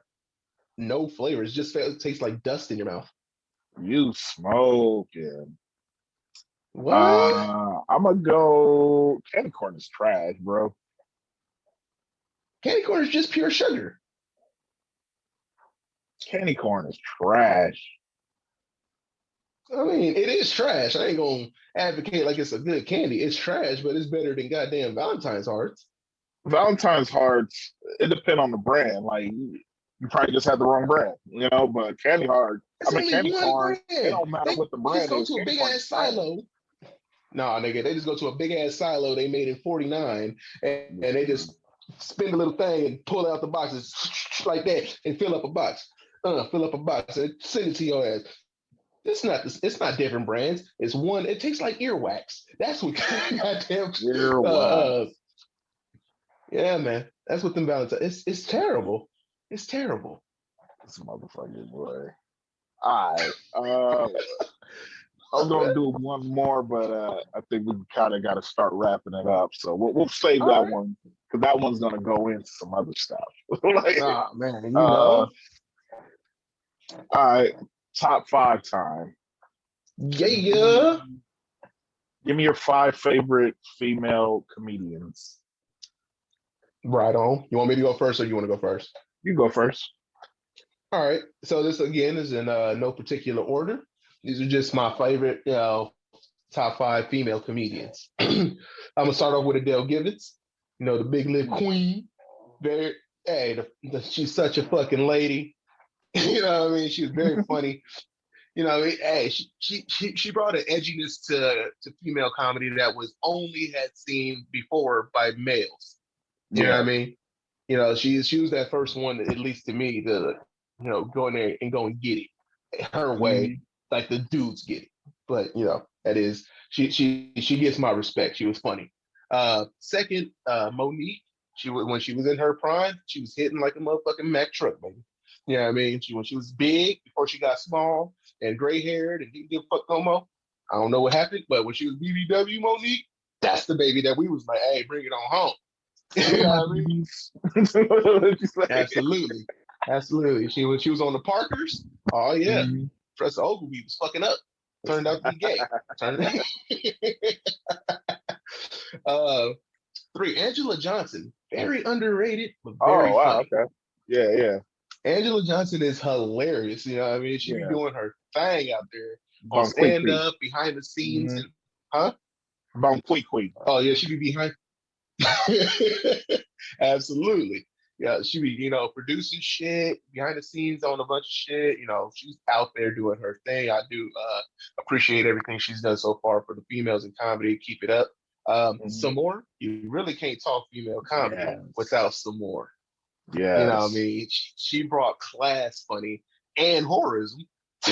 S1: no flavors. Just tastes like dust in your mouth.
S2: You smoking.
S1: What?
S2: I'm gonna go. Candy corn is trash, bro.
S1: Candy corn is just pure sugar.
S2: Candy corn is trash.
S1: I mean, it is trash. I ain't gonna advocate like it's a good candy. It's trash, but it's better than goddamn Valentine's hearts.
S2: Valentine's hearts, it depends on the brand. Like you probably just had the wrong brand, you know. But candy heart, I
S1: It's
S2: mean
S1: only
S2: candy
S1: one
S2: corn. It
S1: brand.
S2: don't matter
S1: They
S2: what the
S1: just
S2: brand
S1: go
S2: is.
S1: to a
S2: Candy
S1: big
S2: corn is
S1: ass
S2: trash.
S1: silo. Nah, nigga, they just go to a big ass silo they made in '49, and they just spin the little thing and pull out the boxes like that and fill up a box. Fill up a box and send it to your ass. It's not different brands. It's one. It tastes like earwax. That's what goddamn. Uh,
S2: Earwax.
S1: uh, yeah, man. That's what them Valentine. It's terrible. It's terrible.
S2: This motherfucker boy. All right. I was gonna do one more, but I think we kind of got to start wrapping it up. So we'll save
S1: All
S2: that
S1: right.
S2: one because that one's gonna go into some other stuff. Like,
S1: Ah, man.
S2: all right, top five time.
S1: Yeah.
S2: Give me your five favorite female comedians.
S1: Right on. You want me to go first, or you want to go first?
S2: You go first.
S1: All right. So this again is in no particular order. These are just my favorite, top five female comedians. I'm gonna start off with Adele Givens. You know, the big lip queen. Very, hey, she's such a fucking lady. You know what I mean? She was very funny. You know, hey, she brought an edginess to female comedy that was only had seen before by males. You know what I
S2: Yeah.
S1: mean? You know, she was that first one, at least to me, to go in there and go and get it her way,
S2: Mhm.
S1: like the dudes get it. But that is she gets my respect. She was funny. Second, Monique. When she was in her prime, she was hitting like a motherfucking Mack truck, baby. You know what I mean? When she was big before she got small and gray haired and didn't give a fuck no more. I don't know what happened, but when she was BBW Monique, that's the baby that we was like, hey, bring it on home. You know what I mean? Absolutely. Absolutely. She was on the Parkers. Oh yeah.
S2: Mhm.
S1: Professor Ogilvy was fucking up. Turned out to be gay. uh three, Angela Johnson. very underrated, but
S2: Oh
S1: very
S2: wow,
S1: funny.
S2: okay. Yeah, yeah,
S1: Angela Johnson is hilarious. You know what I mean? She be
S2: yeah.
S1: doing her thing out there on
S2: Bon Qui
S1: stand
S2: Qui.
S1: up, behind the scenes,
S2: Mm-hmm.
S1: and huh?
S2: Bon Qui Qui.
S1: Oh yeah, she be behind. Absolutely. Yeah, she be, producing shit behind the scenes on a bunch of shit. She's out there doing her thing. I do appreciate everything she's done so far for the females in comedy. Keep it up.
S2: Mm-hmm.
S1: Some more. You really can't talk female comedy
S2: Yes.
S1: without some more. You know what I
S2: Yes.
S1: mean? She brought class funny and horrorism to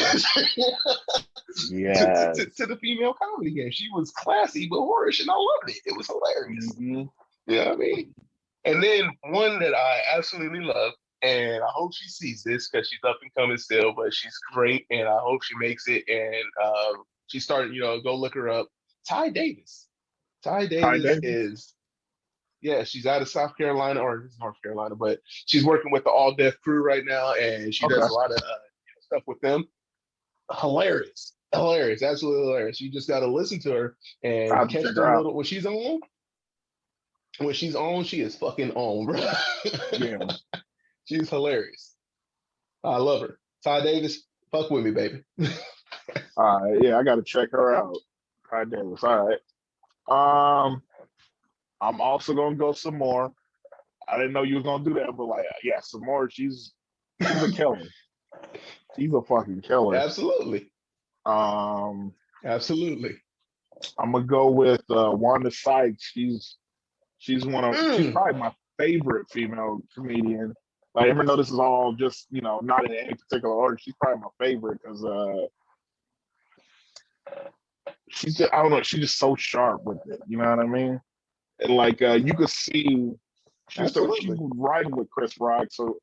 S2: Yes.
S1: the female comedy game. She was classy but horrorish, and I loved it. It was hilarious.
S2: Mm-hmm.
S1: You know what I mean? And then one that I absolutely love, and I hope she sees this because she's up and coming still, but she's great, and I hope she makes it. And she started, go look her up. Ty Davis. Ty
S2: Ty
S1: Davis
S2: Davis.
S1: is, yeah, she's out of South Carolina or North Carolina, but she's working with the All Deaf Crew right now, and she does
S2: Okay.
S1: a lot of stuff with them. Hilarious, hilarious, absolutely hilarious. You just got to listen to her
S2: I
S1: and
S2: have to
S1: catch
S2: check
S1: the
S2: her out.
S1: little when she's on. When she's on, she is fucking on, bro.
S2: Yeah.
S1: She's hilarious. I love her. Ty Davis, fuck with me, baby.
S2: All right. Yeah, I got to check her out. Ty Davis. All right. I'm also gonna go some more. I didn't know you was gonna do that, but like, yeah, some more. She's a killer. She's a fucking killer.
S1: Absolutely.
S2: Um,
S1: Absolutely.
S2: I'm gonna go with Wanda Sykes. She's
S1: Mm.
S2: probably my favorite female comedian. Like, even though this is all just not in any particular order, she's probably my favorite because I don't know, she's just so sharp with it. You know what I mean? And like you could see she
S1: Absolutely.
S2: was writing with Chris Rock, so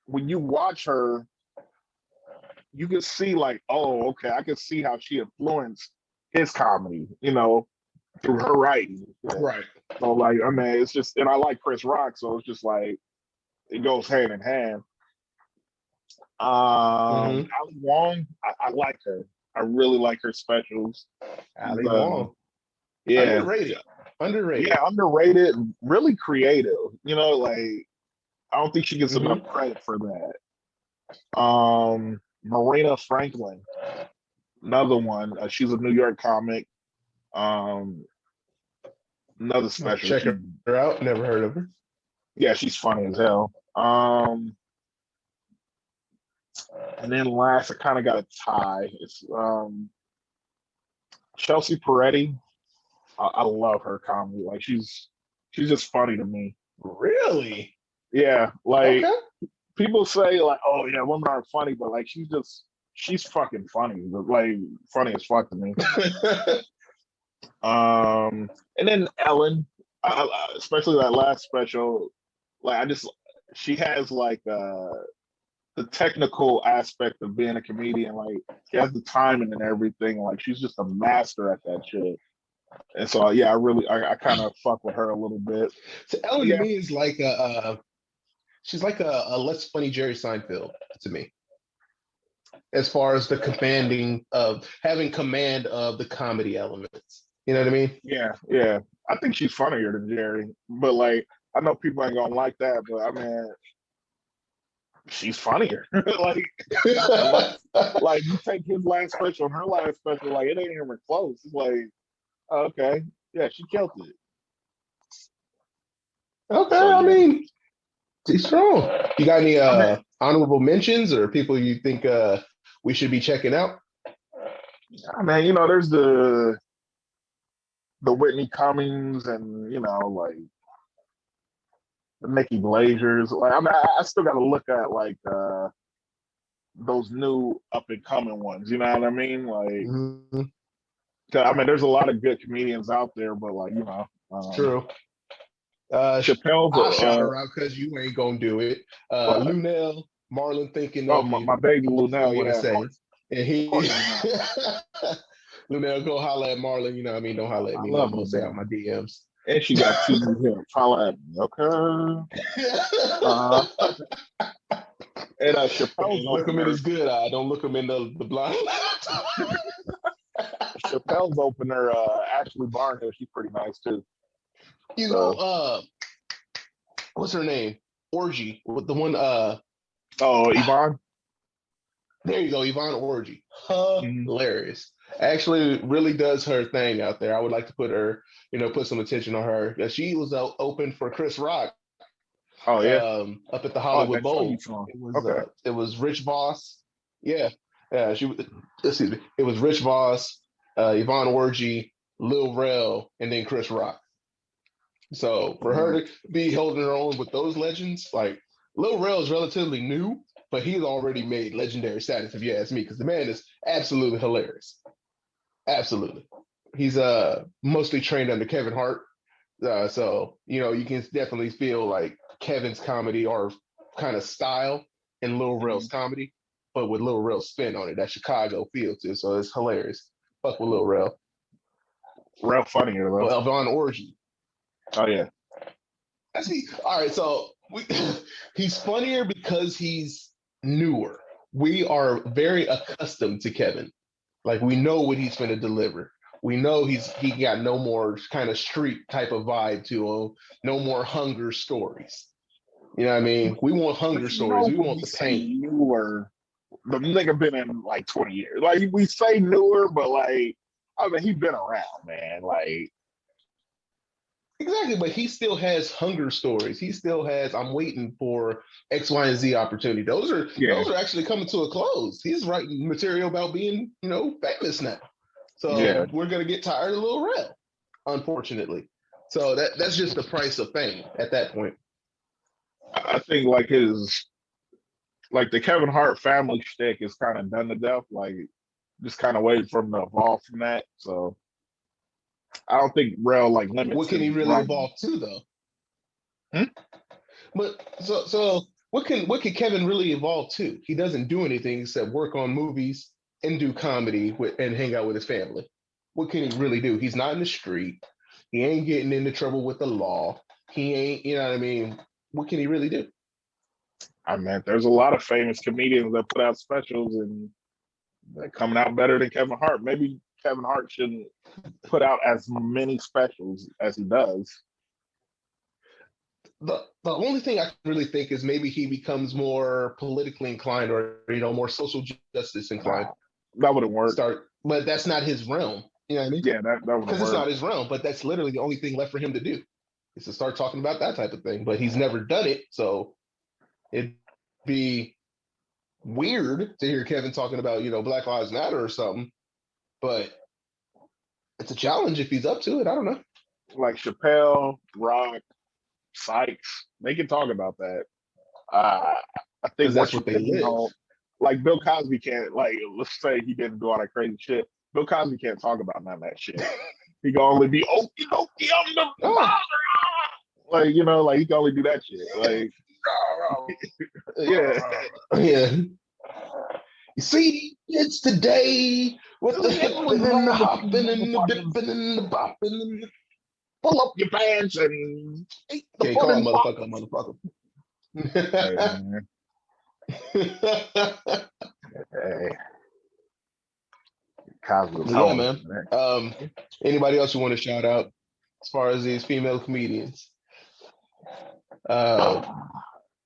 S2: when you watch her, you can see like, oh, okay, I can see how she influenced his comedy, through her writing.
S1: Right.
S2: So like, I mean, it's just, and I like Chris Rock, so it's just like it goes hand in hand.
S1: Mm-hmm.
S2: Ali Wong, I like her. I really like her specials. She's,
S1: Ali Wong.
S2: yeah,
S1: Underrated. Underrated.
S2: yeah, underrated, really creative. Like I don't think she gets enough
S1: Mm-hmm.
S2: credit for that. Marina Franklin, another one. She's a New York comic. Um, another special.
S1: Check her out. Never heard of her.
S2: Yeah, she's funny as hell. And then last, I kind of got a tie. It's Chelsea Peretti. I love her comedy. Like she's just funny to me.
S1: Really?
S2: Yeah, like
S1: Okay.
S2: people say like, oh yeah, women aren't funny, but like she's fucking funny. Like funny as fuck to me. And then Ellen, especially that last special, like she has like the technical aspect of being a comedian. Like she has the timing and everything. Like she's just a master at that shit. And so yeah, I kind of fuck with her a little bit.
S1: So Ellen to
S2: Yeah,
S1: me is like she's like a less funny Jerry Seinfeld to me, as far as the commanding of having command of the comedy elements. You know what I mean?
S2: yeah, yeah. I think she's funnier than Jerry, but like I know people ain't gonna like that, but I mean, she's funnier. like, like you take his last special and her last special, like it ain't even close. It's like, okay, yeah, she killed it.
S1: Okay,
S2: So
S1: I
S2: yeah,
S1: mean, she's strong. You got any
S2: I mean,
S1: honorable mentions or people you think we should be checking out?
S2: there's the Whitney Cummings and like the Nikki Blazers. Like I mean, I still got to look at like those new up and coming ones. You know what I mean? Like,
S1: Mhm.
S2: I mean, there's a lot of good comedians out there, but like
S1: True. Uh,
S2: Chappelle's.
S1: I'll shout her out because you ain't gonna do it. Lunel, Marlon thinking
S2: Oh,
S1: of you.
S2: my baby
S1: I'm just gonna
S2: Lunel,
S1: want to
S2: yeah,
S1: say, and
S2: of
S1: he
S2: course Lunel.
S1: Lunel go holler at Marlon. You know what I mean? Don't holler at
S2: I
S1: me.
S2: love
S1: I'm gonna stay out
S2: Lunel,
S1: my DMs.
S2: and she got two new hips. Holla at me, okay? Uh, and Chappelle's
S1: Look him in
S2: opener.
S1: his good eye. Don't look him in the blind.
S2: Chappelle's opener. Ashley Barnhill, she's pretty nice too.
S1: You know,
S2: So
S1: what's her name? Orgy with the one.
S2: Oh, Yvonne.
S1: There you go, Yvonne Orgy.
S2: Mhm.
S1: Hilarious. Actually, really does her thing out there. I would like to put her, put some attention on her. She was open for Chris Rock
S2: Oh yeah.
S1: up at the
S2: Oh,
S1: Hollywood
S2: that show you
S1: Bowl.
S2: saw. Okay.
S1: It was Rich Voss. Yeah, yeah. Excuse me. It was Rich Voss, Yvonne Orgy, Lil Rel, and then Chris Rock. So for her to be holding her own with those legends, like Lil Rel is relatively new, but he's already made legendary status, if you ask me, because the man is absolutely hilarious. Absolutely. He's mostly trained under Kevin Hart. So, you can definitely feel like Kevin's comedy or kind of style in Lil Rel's
S2: Mhm.
S1: comedy, but with Lil Rel's spin on it, that Chicago feel too. So it's hilarious. Fuck with Lil Rel.
S2: Real funny though.
S1: Oh, Elvon Orgy.
S2: Oh yeah.
S1: All right, so he's funnier because he's newer. We are very accustomed to Kevin. Like we know what he's going to deliver. We know he got no more kind of street type of vibe to him. No more hunger stories. You know what I mean? We want hunger
S2: But
S1: stories. We
S2: when
S1: want
S2: we
S1: the
S2: say
S1: pain.
S2: newer, the nigga been in like 20 years. Like we say newer, but like I mean he been around, man. Like
S1: Exactly, but he still has hunger stories. He still has. I'm waiting for X, Y, and Z opportunity. Those are
S2: yeah,
S1: those are actually coming to a close. He's writing material about being famous now.
S2: yeah.
S1: So we're gonna get tired of Lil Rel, unfortunately. So that's just the price of fame at that point.
S2: I think like his like the Kevin Hart family shtick is kind of done to death. Like just kind of waiting for him to evolve from that. So I don't think Rel like limits
S1: What can
S2: his
S1: he really
S2: writing.
S1: evolve to though?
S2: Hmm?
S1: But so what can Kevin really evolve to? He doesn't do anything except work on movies and do comedy and hang out with his family. What can he really do? He's not in the street. He ain't getting into trouble with the law. He ain't, you know what I mean? What can he really do?
S2: I mean, there's a lot of famous comedians that put out specials and they're coming out better than Kevin Hart. Maybe Kevin Hart shouldn't put out as many specials as he does.
S1: The only thing I really think is maybe he becomes more politically inclined or more social justice inclined.
S2: Nah, that wouldn't work.
S1: But that's not his realm. You know what I mean?
S2: Yeah, that wouldn't
S1: Because it's
S2: work.
S1: not his realm. But that's literally the only thing left for him to do is to start talking about that type of thing. But he's never done it, so it'd be weird to hear Kevin talking about Black Lives Matter or something. But it's a challenge if he's up to it. I don't know.
S2: Like Chappelle, Rock, Sykes, they can talk about that. Uh, I
S1: Because
S2: think
S1: that's
S2: once you
S1: what they live.
S2: like Bill Cosby can't, like, let's say he didn't do all that crazy shit. Bill Cosby can't talk about none of that shit. He can only be okie dokie, I'm the
S1: Oh,
S2: father. Like, like he can only do that shit. Like, yeah.
S1: yeah. You see, it's today with the hipping and the hopping and the bipping and the bopping and the...
S2: Pull up your pants and eat the
S1: Okay, call a
S2: pudding pop.
S1: motherfucker a
S2: Hey,
S1: motherfucker.
S2: man. Hey, Cosby was
S1: Yeah,
S2: home.
S1: man. Um, Anybody else you want to shout out as far as these female comedians? Uh,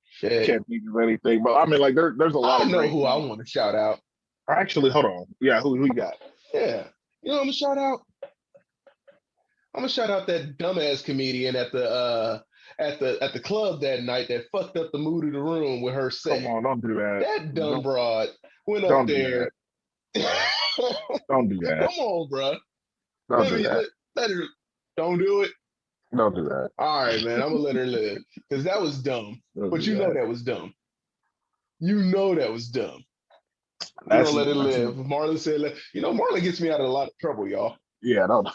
S1: Shit.
S2: Can't think of anything, but I mean, like there's a lot
S1: I
S2: of
S1: know
S2: great
S1: who I
S2: ones.
S1: want to shout out.
S2: Actually, hold on. Yeah, who we got?
S1: Yeah. I'm gonna shout out. I'm gonna shout out that dumbass comedian at the club that night that fucked up the mood of the room with her
S2: Come
S1: set.
S2: on, don't do that.
S1: That dumb
S2: Don't
S1: broad went up
S2: don't do that.
S1: there.
S2: Don't do that.
S1: Come on, bro.
S2: Don't
S1: Let
S2: do
S1: me
S2: that.
S1: let her. Don't do it.
S2: Don't do that.
S1: All right, man. I'm gonna let her live because that was dumb.
S2: Don't
S1: But
S2: do that.
S1: that was dumb. That was dumb. We're
S2: That's
S1: gonna let it
S2: that's
S1: live. Marlon said, Marlon gets me out of a lot of trouble, y'all.
S2: yeah. Don't.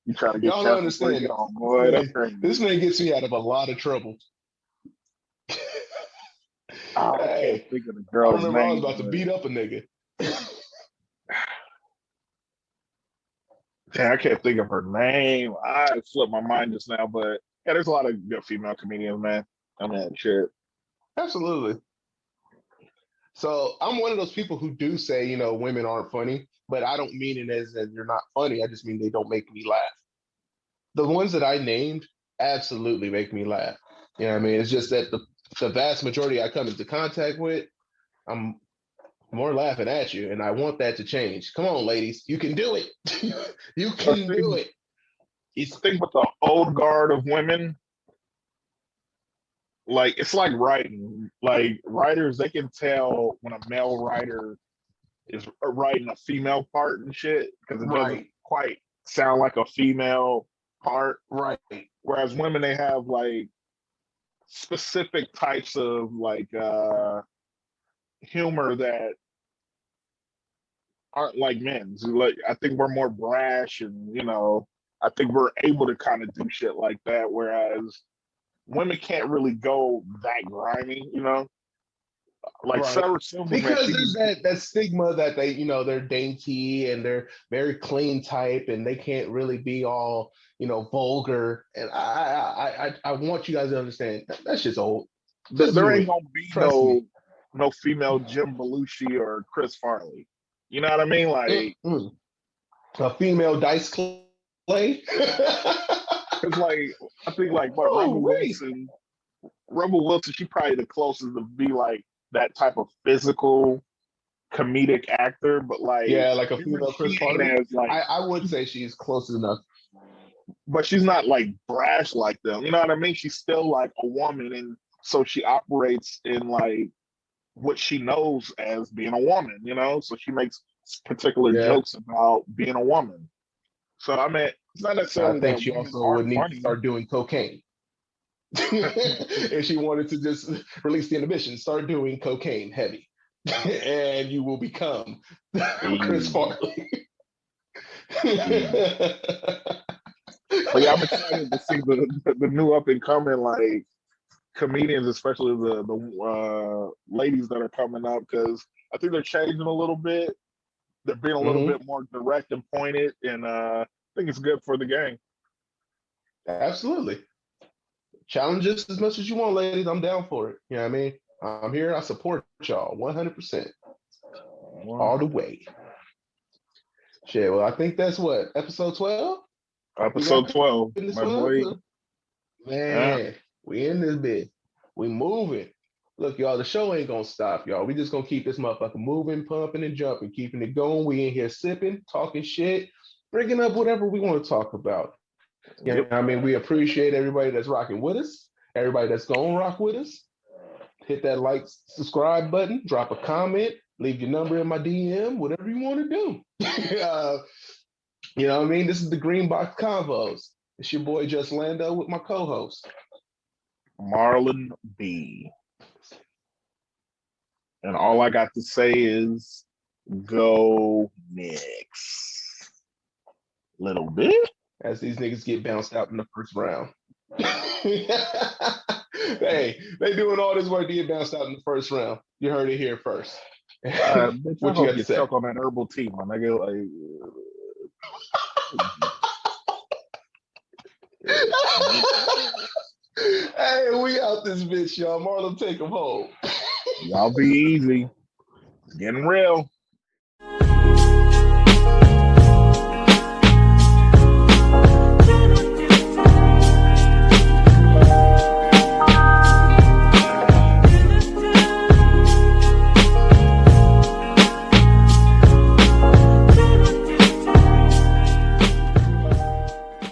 S2: You trying to get
S1: Y'all don't
S2: Chef before you
S1: understand
S2: get
S1: it.
S2: home, boy? That's
S1: This
S2: crazy.
S1: man gets me out of a lot of trouble.
S2: I can't
S1: Hey,
S2: think of the
S1: I
S2: girl's
S1: remember I was
S2: name,
S1: about to
S2: but
S1: beat up a nigga.
S2: damn, I can't think of her name. I slipped my mind just now, but yeah, there's a lot of good female comedians, man. I mean, shit.
S1: Absolutely. So I'm one of those people who do say, women aren't funny, but I don't mean it as you're not funny. I just mean they don't make me laugh. The ones that I named absolutely make me laugh. You know what I mean? It's just that the vast majority I come into contact with, I'm more laughing at you, and I want that to change. Come on, ladies, you can do it. You
S2: I
S1: can do
S2: think
S1: it.
S2: I think with the old guard of women, like it's like writing. Like writers, they can tell when a male writer is writing a female part and shit because it doesn't
S1: Right,
S2: quite sound like a female part.
S1: right,
S2: Whereas women, they have like specific types of like humor that aren't like men's. Like I think we're more brash, and I think we're able to kind of do shit like that. Whereas women can't really go that grimy. Like
S1: right.
S2: Sarah Silverman,
S1: Because
S2: she
S1: there's
S2: can.
S1: that stigma that they're dainty and they're very clean type and they can't really be all vulgar. And I want you guys to understand that's just old. Just
S2: There
S1: do
S2: ain't
S1: it.
S2: gonna be
S1: Trust me.
S2: no female Jim Belushi or Chris Farley. You know what I mean? Like,
S1: Mm-mm. A female dice clay.
S2: cause like I think like what
S1: Oh
S2: Rebel
S1: wait.
S2: Wilson, she probably the closest to be like that type of physical comedic actor, but like
S1: Yeah, like a
S2: even
S1: female Chris
S2: she ain't
S1: Farley.
S2: as like,
S1: I would say she's close enough.
S2: but she's not like brash like them. You know what I mean? She's still like a woman, and so she operates in like what she knows as being a woman. So she makes particular
S1: Yeah.
S2: jokes about being a woman. So I mean, it's not
S1: I
S2: necessarily
S1: think
S2: that
S1: she
S2: women
S1: also
S2: aren't
S1: would need to
S2: funny.
S1: start doing cocaine. If she wanted to just release the inhibition, start doing cocaine heavy, and you will become Chris
S2: Hey,
S1: Farley.
S2: hey. But yeah, I'm excited to see the new up and coming like comedians, especially the ladies that are coming up, because I think they're changing a little bit. They're being a little
S1: Hmm.
S2: bit more direct and pointed, and I think it's good for the game.
S1: Absolutely. Challenge us as much as you want, ladies. I'm down for it. You know what I mean? I'm here. I support y'all 100% all the way. Shit. Well, I think that's what episode 12. We
S2: Episode
S1: wrapping
S2: 12,
S1: this
S2: my
S1: one up.
S2: boy. Yeah.
S1: Man, we in this bit. We moving. Look, y'all, the show ain't gonna stop, y'all. We just gonna keep this motherfucker moving, pumping, and jumping, keeping it going. We in here sipping, talking shit, bringing up whatever we want to talk about. You know,
S2: Yep.
S1: I mean, we appreciate everybody that's rocking with us, everybody that's gonna rock with us. Hit that like, subscribe button, drop a comment, leave your number in my DM, whatever you want to do. You know what I mean? This is the Greenbox Convos. It's your boy Just Lando with my co-host.
S2: Marlon B. And all I got to say is go Knicks. Little bit.
S1: As these niggas get bounced out in the first round. Hey, they doing all this work to get bounced out in the first round. You heard it here first.
S2: Bitch, I
S1: What you
S2: hope
S1: got to
S2: you
S1: say?
S2: choke on that herbal tea, my nigga. Like,
S1: Hey, we out this bitch, y'all. Marlon, take him home.
S2: y'all be easy. It's getting real.